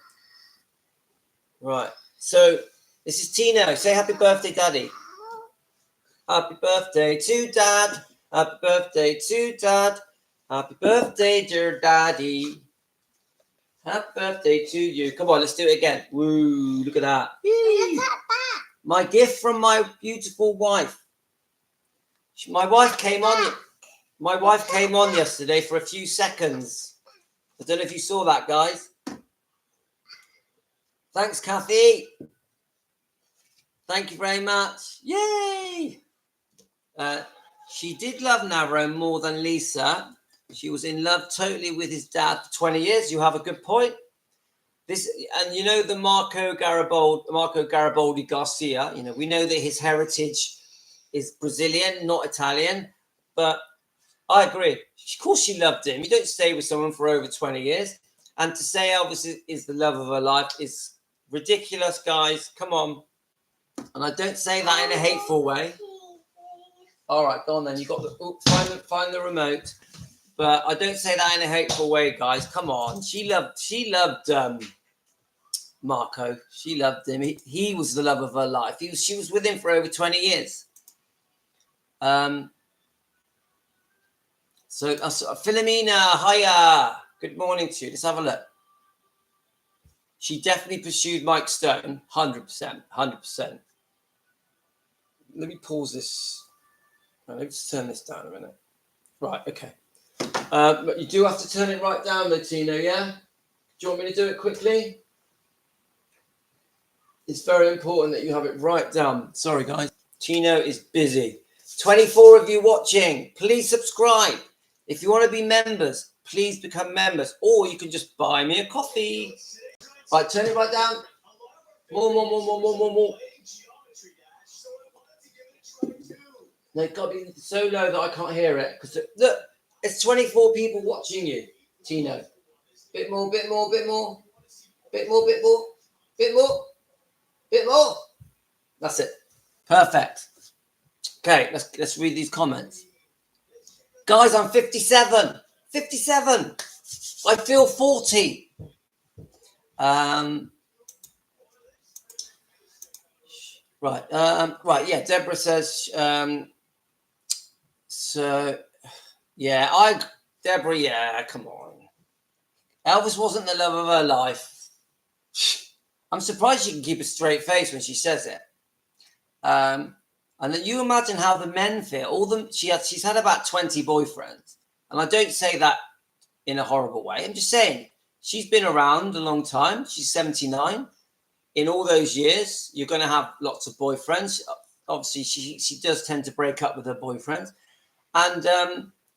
Right, so this is Tino. Say happy birthday, Daddy. Happy birthday to Dad. Happy birthday to Dad. Happy birthday, dear Daddy. Happy birthday to you. Come on, let's do it again. Woo, look at that. My gift from my beautiful wife. My wife came on yesterday for a few seconds. I don't know if you saw that, guys. Thanks, Kathy. Thank you very much. Yay! She did love Navarone more than Lisa. She was in love totally with his dad for 20 years. You have a good point. The Marco Garibaldi Garcia, we know that his heritage is Brazilian, not Italian. But I agree. Of course she loved him. You don't stay with someone for over 20 years. And to say Elvis is the love of her life is ridiculous, guys. Come on. And I don't say that in a hateful way. All right, go on then. You got find the remote. But I don't say that in a hateful way, guys. Come on. She loved Marco. She loved him. He was the love of her life. She was with him for over 20 years. So Philomena, hiya. Good morning to you. Let's have a look. She definitely pursued Mike Stone. 100%. 100%. Let me pause this. Let's turn this down a minute. Right, okay. But you do have to turn it right down, Latino, yeah? Do you want me to do it quickly? It's very important that you have it right down. Sorry, guys. Tino is busy. 24 of you watching. Please subscribe. If you want to be members, please become members. Or you can just buy me a coffee. Right, turn it right down. More. They've got to be so low that I can't hear it. Because look, it's 24 people watching you, Tino. Bit more. That's it. Perfect. Okay, let's read these comments. Guys, I'm 57. 57. I feel 40. Right. Yeah. Deborah says. So. Yeah. Deborah. Yeah. Come on. Elvis wasn't the love of her life. I'm surprised she can keep a straight face when she says it. And then you imagine how the men feel. She's had about 20 boyfriends, and I don't say that in a horrible way. I'm just saying she's been around a long time. She's 79. In all those years, you're going to have lots of boyfriends. Obviously, she does tend to break up with her boyfriends. And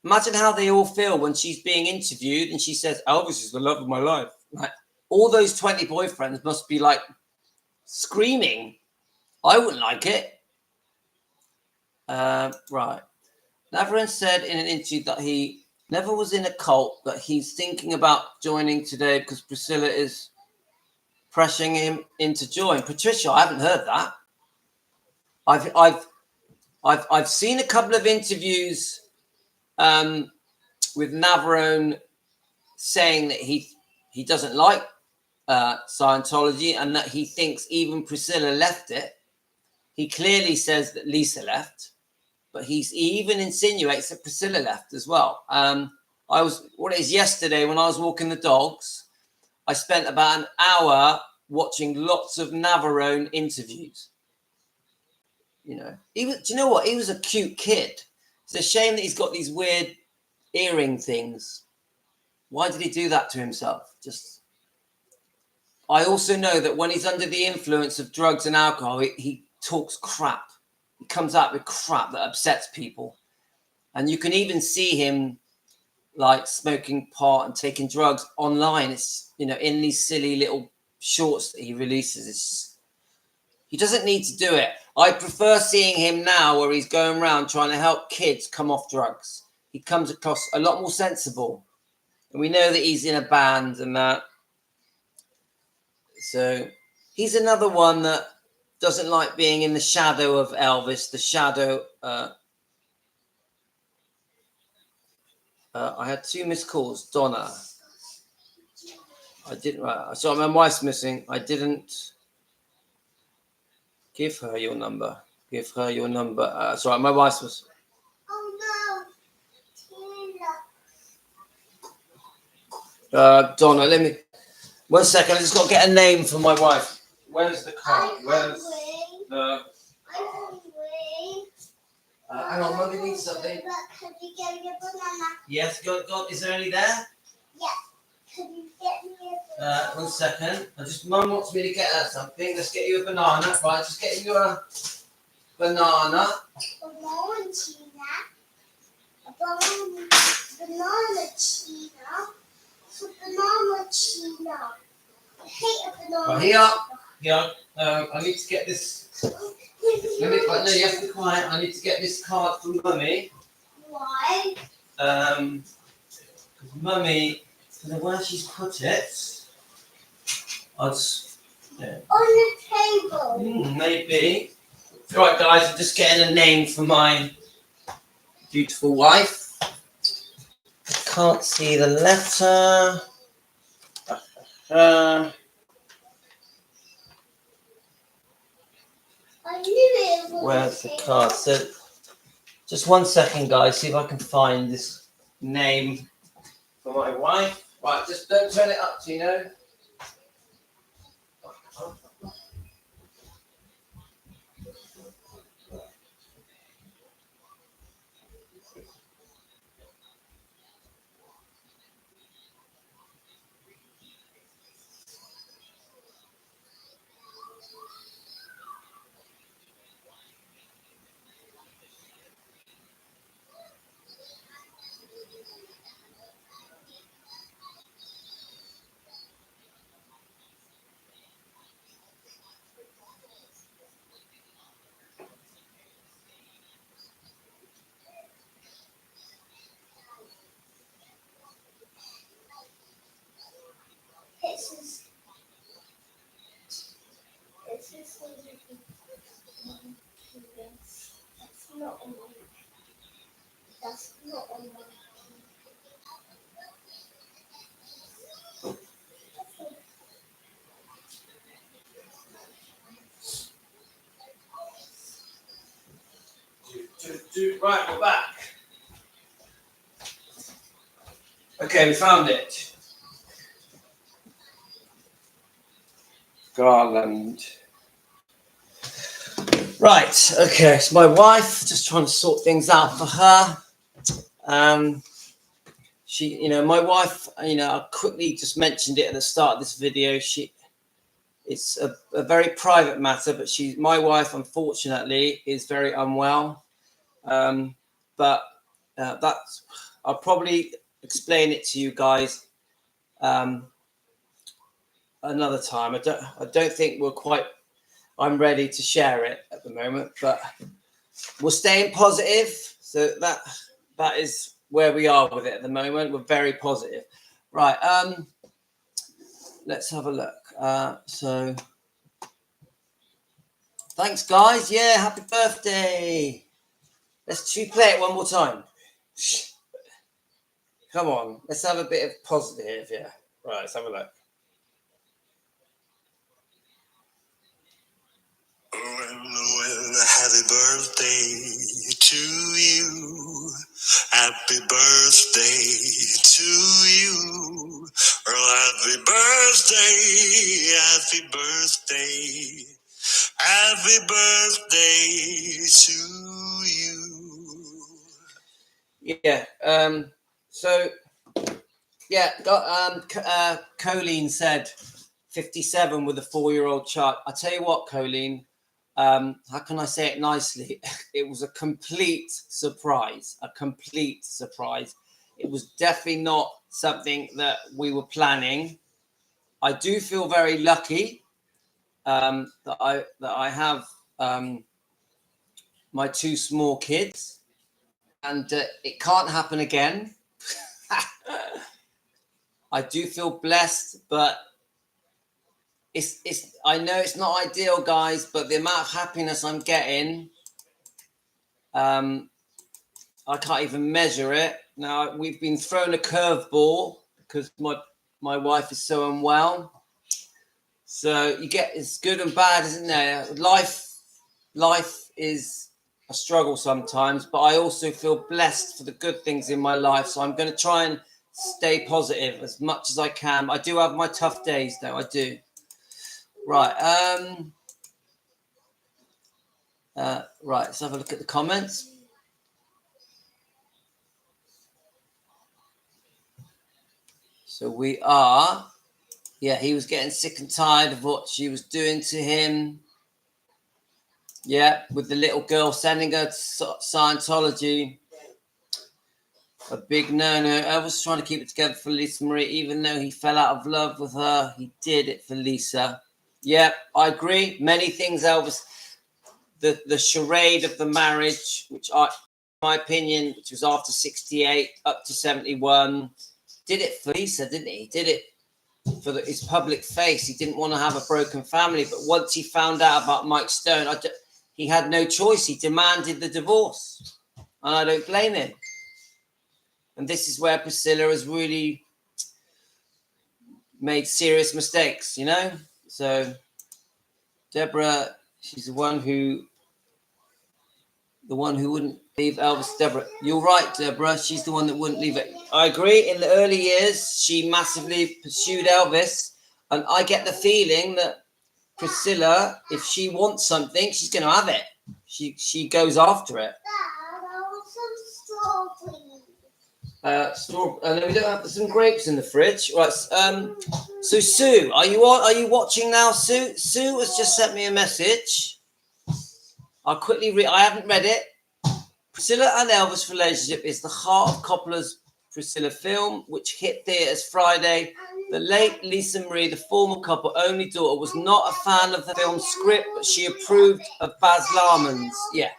imagine how they all feel when she's being interviewed and she says, Elvis is the love of my life. Like, all those 20 boyfriends must be like screaming. I wouldn't like it. Right. Navarin said in an interview that he never was in a cult, but he's thinking about joining today because Priscilla is pressuring him into join. Patricia, I haven't heard that. I've seen a couple of interviews with Navarone saying that he doesn't like Scientology and that he thinks even Priscilla left it. He clearly says that Lisa left, but he even insinuates that Priscilla left as well. Yesterday when I was walking the dogs, I spent about an hour watching lots of Navarone interviews. You know, do you know what? He was a cute kid. It's a shame that he's got these weird earring things. Why did he do that to himself? I also know that when he's under the influence of drugs and alcohol, he talks crap. He comes out with crap that upsets people. And you can even see him like smoking pot and taking drugs online. It's, in these silly little shorts that he releases. He doesn't need to do it. I prefer seeing him now where he's going around trying to help kids come off drugs. He comes across a lot more sensible. And we know that he's in a band and that. So he's another one that doesn't like being in the shadow of Elvis, the shadow. I had 2 missed calls. Donna. I didn't. So my wife's missing. I didn't give her your number. Give her your number. Sorry, my wife's was. Oh no. Donna, let me. 1 second. I just got to get a name for my wife. Where's the card? Where's the? Hang on, Mummy needs something. Could you get me a banana? Yes, go. Is there any there? Yeah. Could you get me a banana? 1 second. Mum wants me to get her something. Let's get you a banana. Right, just get you a banana. Banana Tina. Banana Tina. Banana Tina. I hate a banana. Right, here. I need to get this. No, you have to be quiet. I need to get this card from Mummy. Why? Because Mummy, I don't know where she's put it. I'll just. Yeah. On the table. Maybe. Right, guys, I'm just getting a name for my beautiful wife. I can't see the letter. I knew it was. Where's the card? So, just 1 second, guys. See if I can find this name for my wife. Right, just don't turn it up, Tino. That's not on my. That's not on my. Right, we're back. Okay, we found it. Garland. Right, okay, so my wife, just trying to sort things out for her. She, my wife, I quickly just mentioned it at the start of this video. It's a very private matter, but my wife, unfortunately, is very unwell. But I'll probably explain it to you guys another time. I don't think I'm ready to share it at the moment, but we're staying positive. So that is where we are with it at the moment. We're very positive. Right. Let's have a look. So thanks, guys. Yeah, happy birthday. Let's play it one more time. Come on, let's have a bit of positive. Yeah. Right, let's have a look. Well, happy birthday to you. Happy birthday to you. Well, happy birthday, happy birthday. Happy birthday to you. Yeah. So, yeah. Colleen said 57 with a 4-year-old child. I tell you what, Colleen. How can I say it nicely? It was a complete surprise. A complete surprise. It was definitely not something that we were planning. I do feel very lucky that I have my 2 small kids, and it can't happen again. I do feel blessed, but I know it's not ideal, guys, but the amount of happiness I'm getting, I can't even measure it. Now, we've been thrown a curveball because my wife is so unwell. So it's good and bad, isn't there? Life is a struggle sometimes, but I also feel blessed for the good things in my life. So I'm going to try and stay positive as much as I can. I do have my tough days, though. I do. Right. Right. Let's have a look at the comments. So we are. Yeah, he was getting sick and tired of what she was doing to him. Yeah, with the little girl sending her to Scientology. A big no-no. Elvis was trying to keep it together for Lisa Marie, even though he fell out of love with her. He did it for Lisa. Yeah, I agree. Many things, Elvis. The charade of the marriage, which in my opinion, which was after 68 up to 71, did it for Lisa, didn't he? He did it for his public face. He didn't want to have a broken family, but once he found out about Mike Stone, he had no choice. He demanded the divorce, and I don't blame him. And this is where Priscilla has really made serious mistakes, So Deborah, she's the one who wouldn't leave Elvis. Deborah, you're right, Deborah. She's the one that wouldn't leave it. I agree. In the early years, she massively pursued Elvis, and I get the feeling that Priscilla, if she wants something, she's going to have it. She goes after it. Dad, I want some strawberries. And then we don't have some grapes in the fridge. Right. So Sue, are you watching now? Sue has just sent me a message. I'll quickly read. I haven't read it. Priscilla and Elvis' relationship is the heart of Coppola's Priscilla film, which hit theaters Friday. The late Lisa Marie, the former couple only daughter, was not a fan of the film's script, but she approved of Baz Luhrmann's. Yeah.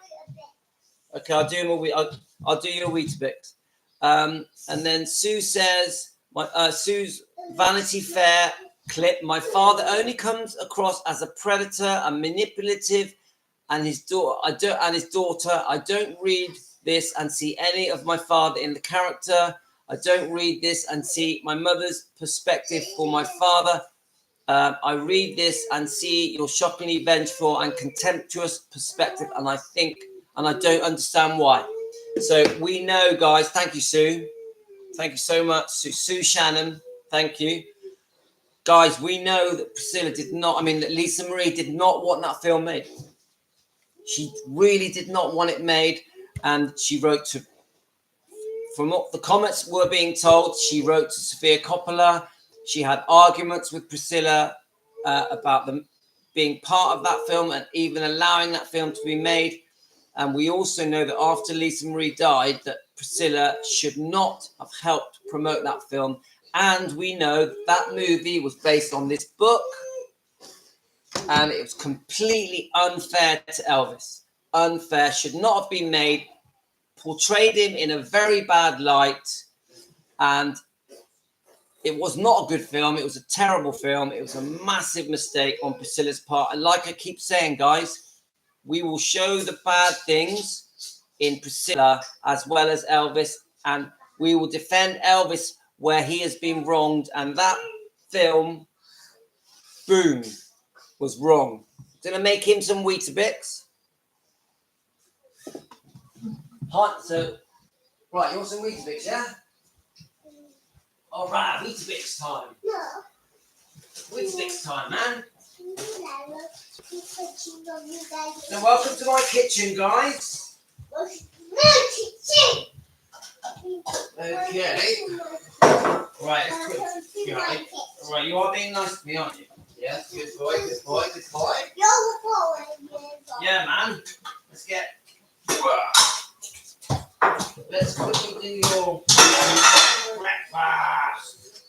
Okay, I'll do your Weetabix. And then Sue says, Sue's Vanity Fair clip. My father only comes across as a predator and manipulative, and his daughter. I don't read this and see any of my father in the character. I don't read this and see my mother's perspective for my father. I read this and see your shockingly vengeful and contemptuous perspective, and I don't understand why. So we know, guys. Thank you, Sue. Thank you so much, Sue Shannon. Thank you. Guys, we know that Priscilla that Lisa Marie did not want that film made. She really did not want it made. And she wrote to, from what the comments were being told, she wrote to Sofia Coppola. She had arguments with Priscilla about them being part of that film and even allowing that film to be made. And we also know that after Lisa Marie died, that Priscilla should not have helped promote that film. And we know that movie was based on this book, and it was completely unfair to Elvis. Unfair, should not have been made, portrayed him in a very bad light, and it was not a good film. It was a terrible film. It was a massive mistake on Priscilla's part. And like I keep saying, guys, we will show the bad things in Priscilla as well as Elvis, and we will defend Elvis where he has been wronged. And that film, boom, was wrong. Gonna make him some Weetabix. Hot, so right, you want some Weetabix, yeah? All right, Weetabix time. No. Weetabix time, man. No. So welcome to my kitchen, guys. Okay. Right, let's quick. Right, you are being nice to me, aren't you? Yes, good boy, good boy, good boy. Yeah, man. Let's get. Let's quickly do your breakfast.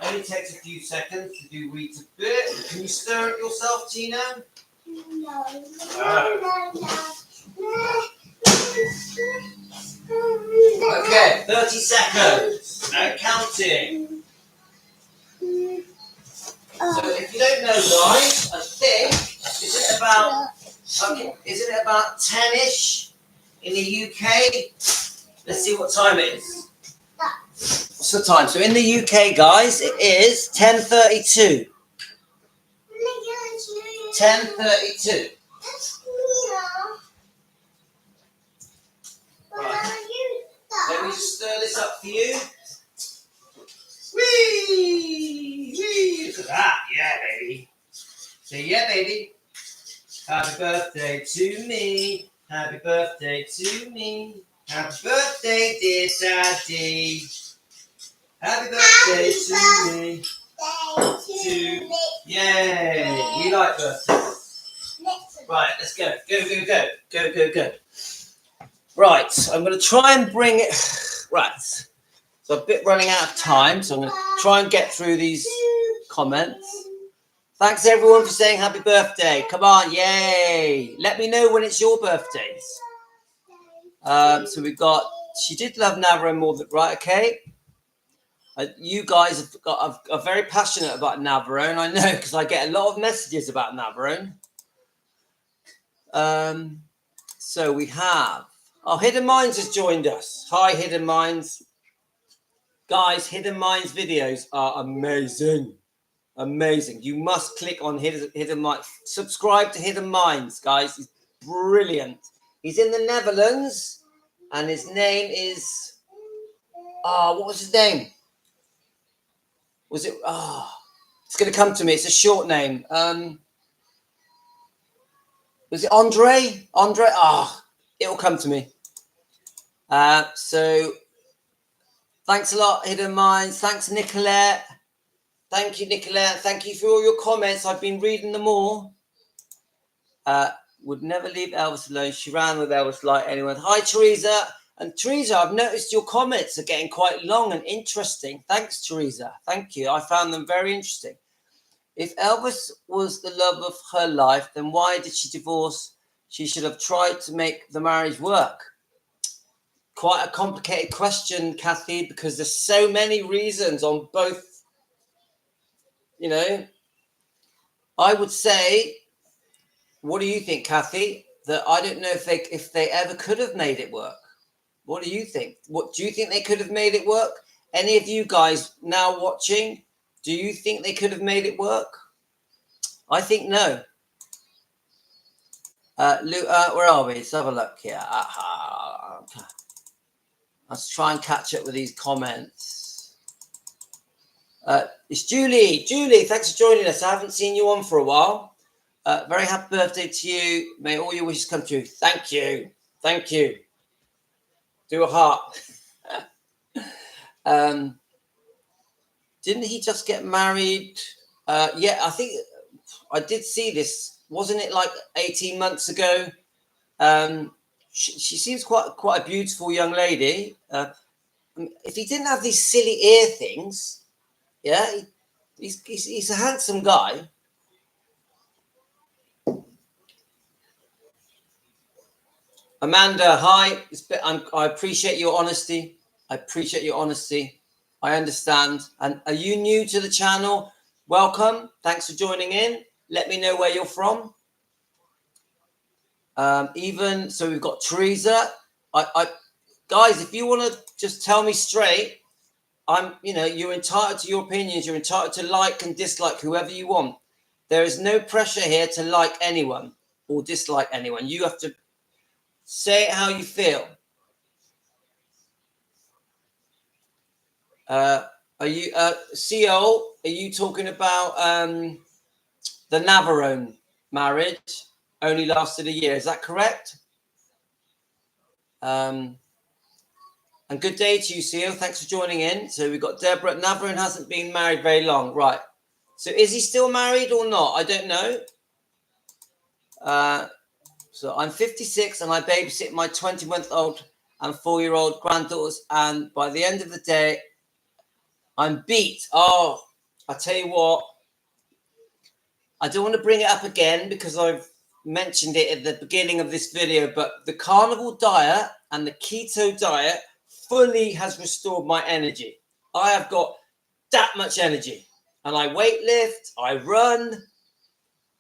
Only takes a few seconds to do Weetabix. Can you stir it yourself, Tina? No. Okay, 30 seconds. No counting. So if you don't know, guys, I think isn't it about 10ish in the UK? Let's see what time it is. What's the time? So in the UK, guys, it is 10:32. 10:32. Let me just stir this up for you. Whee! Whee! Look at that. Yeah, baby. Say yeah, baby. Happy birthday to me. Happy birthday to me. Happy birthday, dear Daddy. Happy birthday to me. Yay! We like birthdays. Right, let's go. Go. Right, I'm going to try and bring it. Right. So I'm a bit running out of time, so I'm going to try and get through these comments. Thanks, everyone, for saying happy birthday. Come on, yay. Let me know when it's your birthdays. So we've got, she did love Navarone more than, right, okay. You guys are very passionate about Navarone, I know, because I get a lot of messages about Navarone. So we have, Hidden Minds has joined us. Hi, Hidden Minds. Guys, Hidden Minds videos are amazing. Amazing. You must click on Hidden Minds. Subscribe to Hidden Minds, guys. He's brilliant. He's in the Netherlands, and his name is, what was his name? Was it, it's going to come to me. It's a short name. Was it Andre? Andre? It'll come to me. So thanks a lot, Hidden Minds. Thanks, Nicolette. Thank you, Nicolette. Thank you for all your comments. I've been reading them all. Would never leave Elvis alone. She ran with Elvis like anyone. Hi, Teresa. And Teresa, I've noticed your comments are getting quite long and interesting. Thanks, Teresa. Thank you. I found them very interesting. If Elvis was the love of her life, then why did she divorce? She should have tried to make the marriage work. Quite a complicated question, Kathy, because there's so many reasons on both. you know, I would say, what do you think, Kathy? That I don't know if they ever could have made it work. What do you think? What do you think they could have made it work? Any of you guys now watching, do you think they could have made it work? I think no. Where are we? Let's have a look here. Let's try and catch up with these comments. It's Julie. Julie, thanks for joining us. I haven't seen you on for a while. Very happy birthday to you. May all your wishes come true. Thank you. Thank you. Do a heart. Didn't he just get married? Yeah, I think I did see this. Wasn't it like 18 months ago? She seems quite a beautiful young lady. If he didn't have these silly ear things, yeah, he's a handsome guy. Amanda, hi. I appreciate your honesty. I appreciate your honesty. I understand. And are you new to the channel? Welcome. Thanks for joining in. Let me know where you're from. Even so, we've got Teresa. Guys, if you want to just tell me straight, you're entitled to your opinions. You're entitled to like and dislike whoever you want. There is no pressure here to like anyone or dislike anyone. You have to say it how you feel. Are you, CO? Are you talking about the Navarone marriage? Only lasted a year. Is that correct? And good day to you, CO. Thanks for joining in. So we've got Deborah. Navarone hasn't been married very long. Right. So is he still married or not? I don't know. So I'm 56 and I babysit my 20-month-old and 4-year-old granddaughters. And by the end of the day, I'm beat. Oh, I tell you what. I don't want to bring it up again because I've mentioned it at the beginning of this video, but the carnivore diet and the keto diet fully has restored my energy. I have got that much energy, and I weightlift, I run,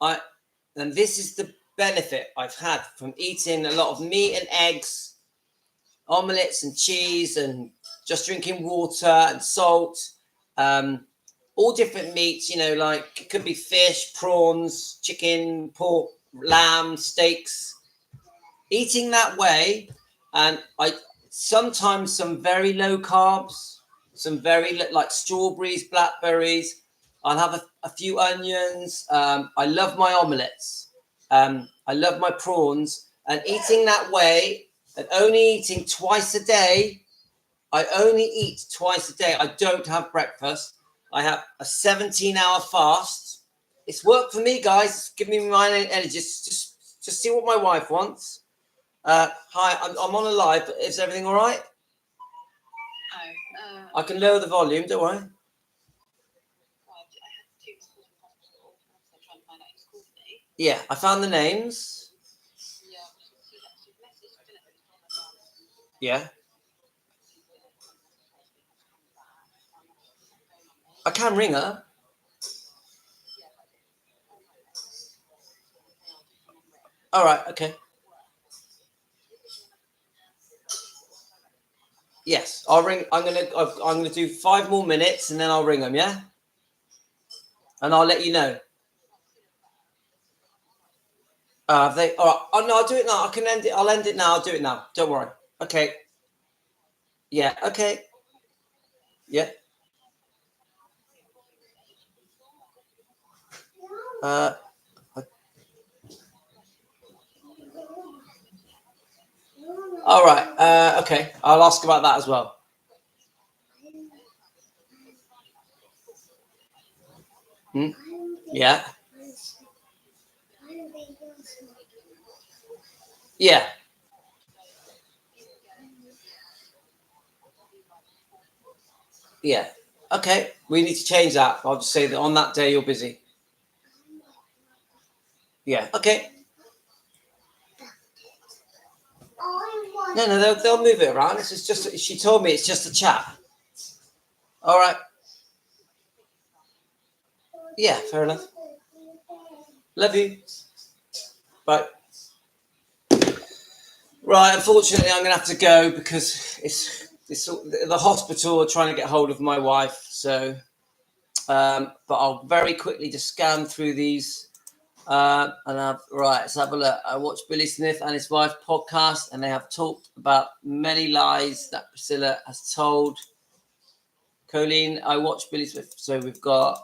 and this is the benefit I've had from eating a lot of meat and eggs, omelets and cheese, and just drinking water and salt. All different meats, like it could be fish, prawns, chicken, pork, lamb, steaks. Eating that way, and I sometimes some very low carbs, some very like strawberries, blackberries. I'll have a few onions. I love my omelets. I love my prawns, and eating that way and only eating twice a day. I only eat twice a day. I don't have breakfast. I have a 17-hour fast. It's worked for me, guys. Give me my energy. Just see what my wife wants. Hi, I'm on a live. Is everything all right? I can lower the volume. Don't worry. Yeah, I found the names. Yeah. I can ring her. All right. Okay. Yes, I'll ring. I'm gonna do 5 more minutes and then I'll ring them. Yeah. And I'll let you know. They. All right. Oh no, I'll do it now. I can end it. I'll end it now. I'll do it now. Don't worry. Okay. Yeah. Okay. Yeah. All right. Okay. I'll ask about that as well. Yeah. Yeah. Yeah. Okay. We need to change that. I'll just say that on that day you're busy. Yeah. Okay. No, they'll move it around. It's just she told me it's just a chat. All right. Yeah, fair enough. Love you. Bye. Right, unfortunately, I'm going to have to go because it's the hospital are trying to get hold of my wife. So, but I'll very quickly just scan through these. Let's have a look. I watched Billy Smith and his wife podcast, and they have talked about many lies that Priscilla has told. Colleen, I watched Billy Smith. So we've got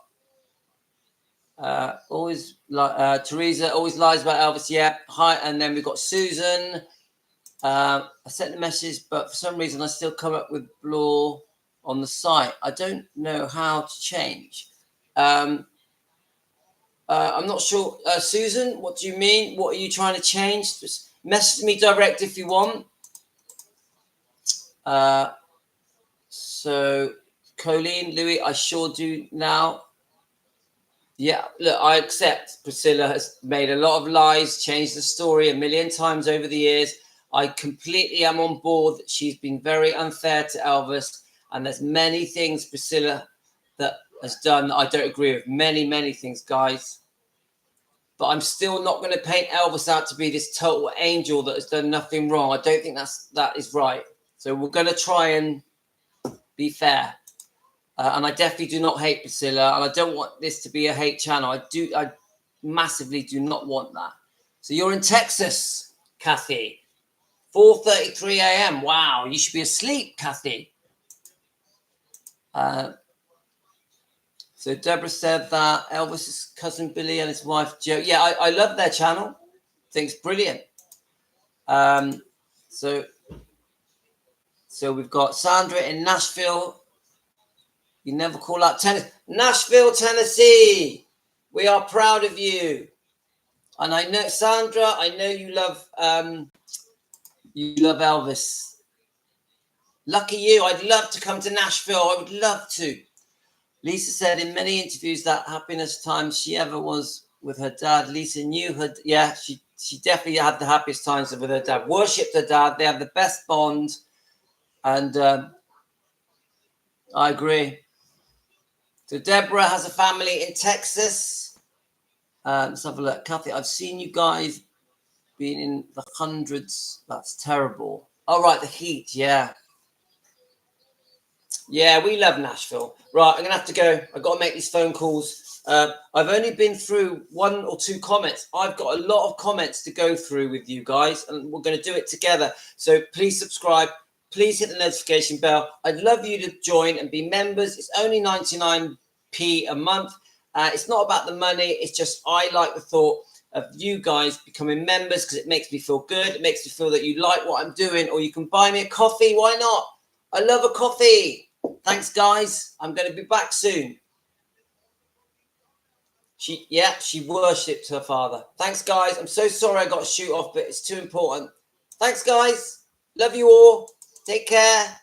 Teresa always lies about Elvis. Yeah, hi, and then we've got Susan. I sent the message, but for some reason I still come up with blur on the site. I don't know how to change. I'm not sure. Susan, what do you mean? What are you trying to change? Just message me direct if you want. So, Colleen, Louis, I sure do now. Yeah, look, I accept Priscilla has made a lot of lies, changed the story a million times over the years. I completely am on board that she's been very unfair to Elvis. And there's many things Priscilla that has done that I don't agree with. Many, many things, guys. But I'm still not going to paint Elvis out to be this total angel that has done nothing wrong. I don't think that is right. So we're going to try and be fair. And I definitely do not hate Priscilla, and I don't want this to be a hate channel. I massively do not want that. So you're in Texas, Kathy. 4:33 a.m. Wow, you should be asleep, Kathy. So Deborah said that Elvis's cousin Billy and his wife Joe. Yeah, I love their channel. I think it's brilliant. So we've got Sandra in Nashville. You never call out Tennessee. Nashville, Tennessee. We are proud of you. And I know, Sandra, I know you love Elvis. Lucky you. I'd love to come to Nashville. I would love to. Lisa said in many interviews that happiest time she ever was with her dad. Lisa knew her. Yeah, she definitely had the happiest times with her dad. Worshipped her dad. They have the best bond. And I agree. So Deborah has a family in Texas. Let's have a look. Kathy, I've seen you guys being in the hundreds. That's terrible. Oh, right, the heat. Yeah. Yeah, we love Nashville. Right, I'm going to have to go. I've got to make these phone calls. I've only been through 1 or 2 comments. I've got a lot of comments to go through with you guys, and we're going to do it together. So please subscribe. Please hit the notification bell. I'd love you to join and be members. It's only 99p a month. It's not about the money. It's just I like the thought of you guys becoming members because it makes me feel good. It makes me feel that you like what I'm doing, or you can buy me a coffee. Why not? I love a coffee. Thanks, guys. I'm going to be back soon. She worshipped her father. Thanks, guys. I'm so sorry I got to shoot off, but it's too important. Thanks, guys. Love you all. Take care.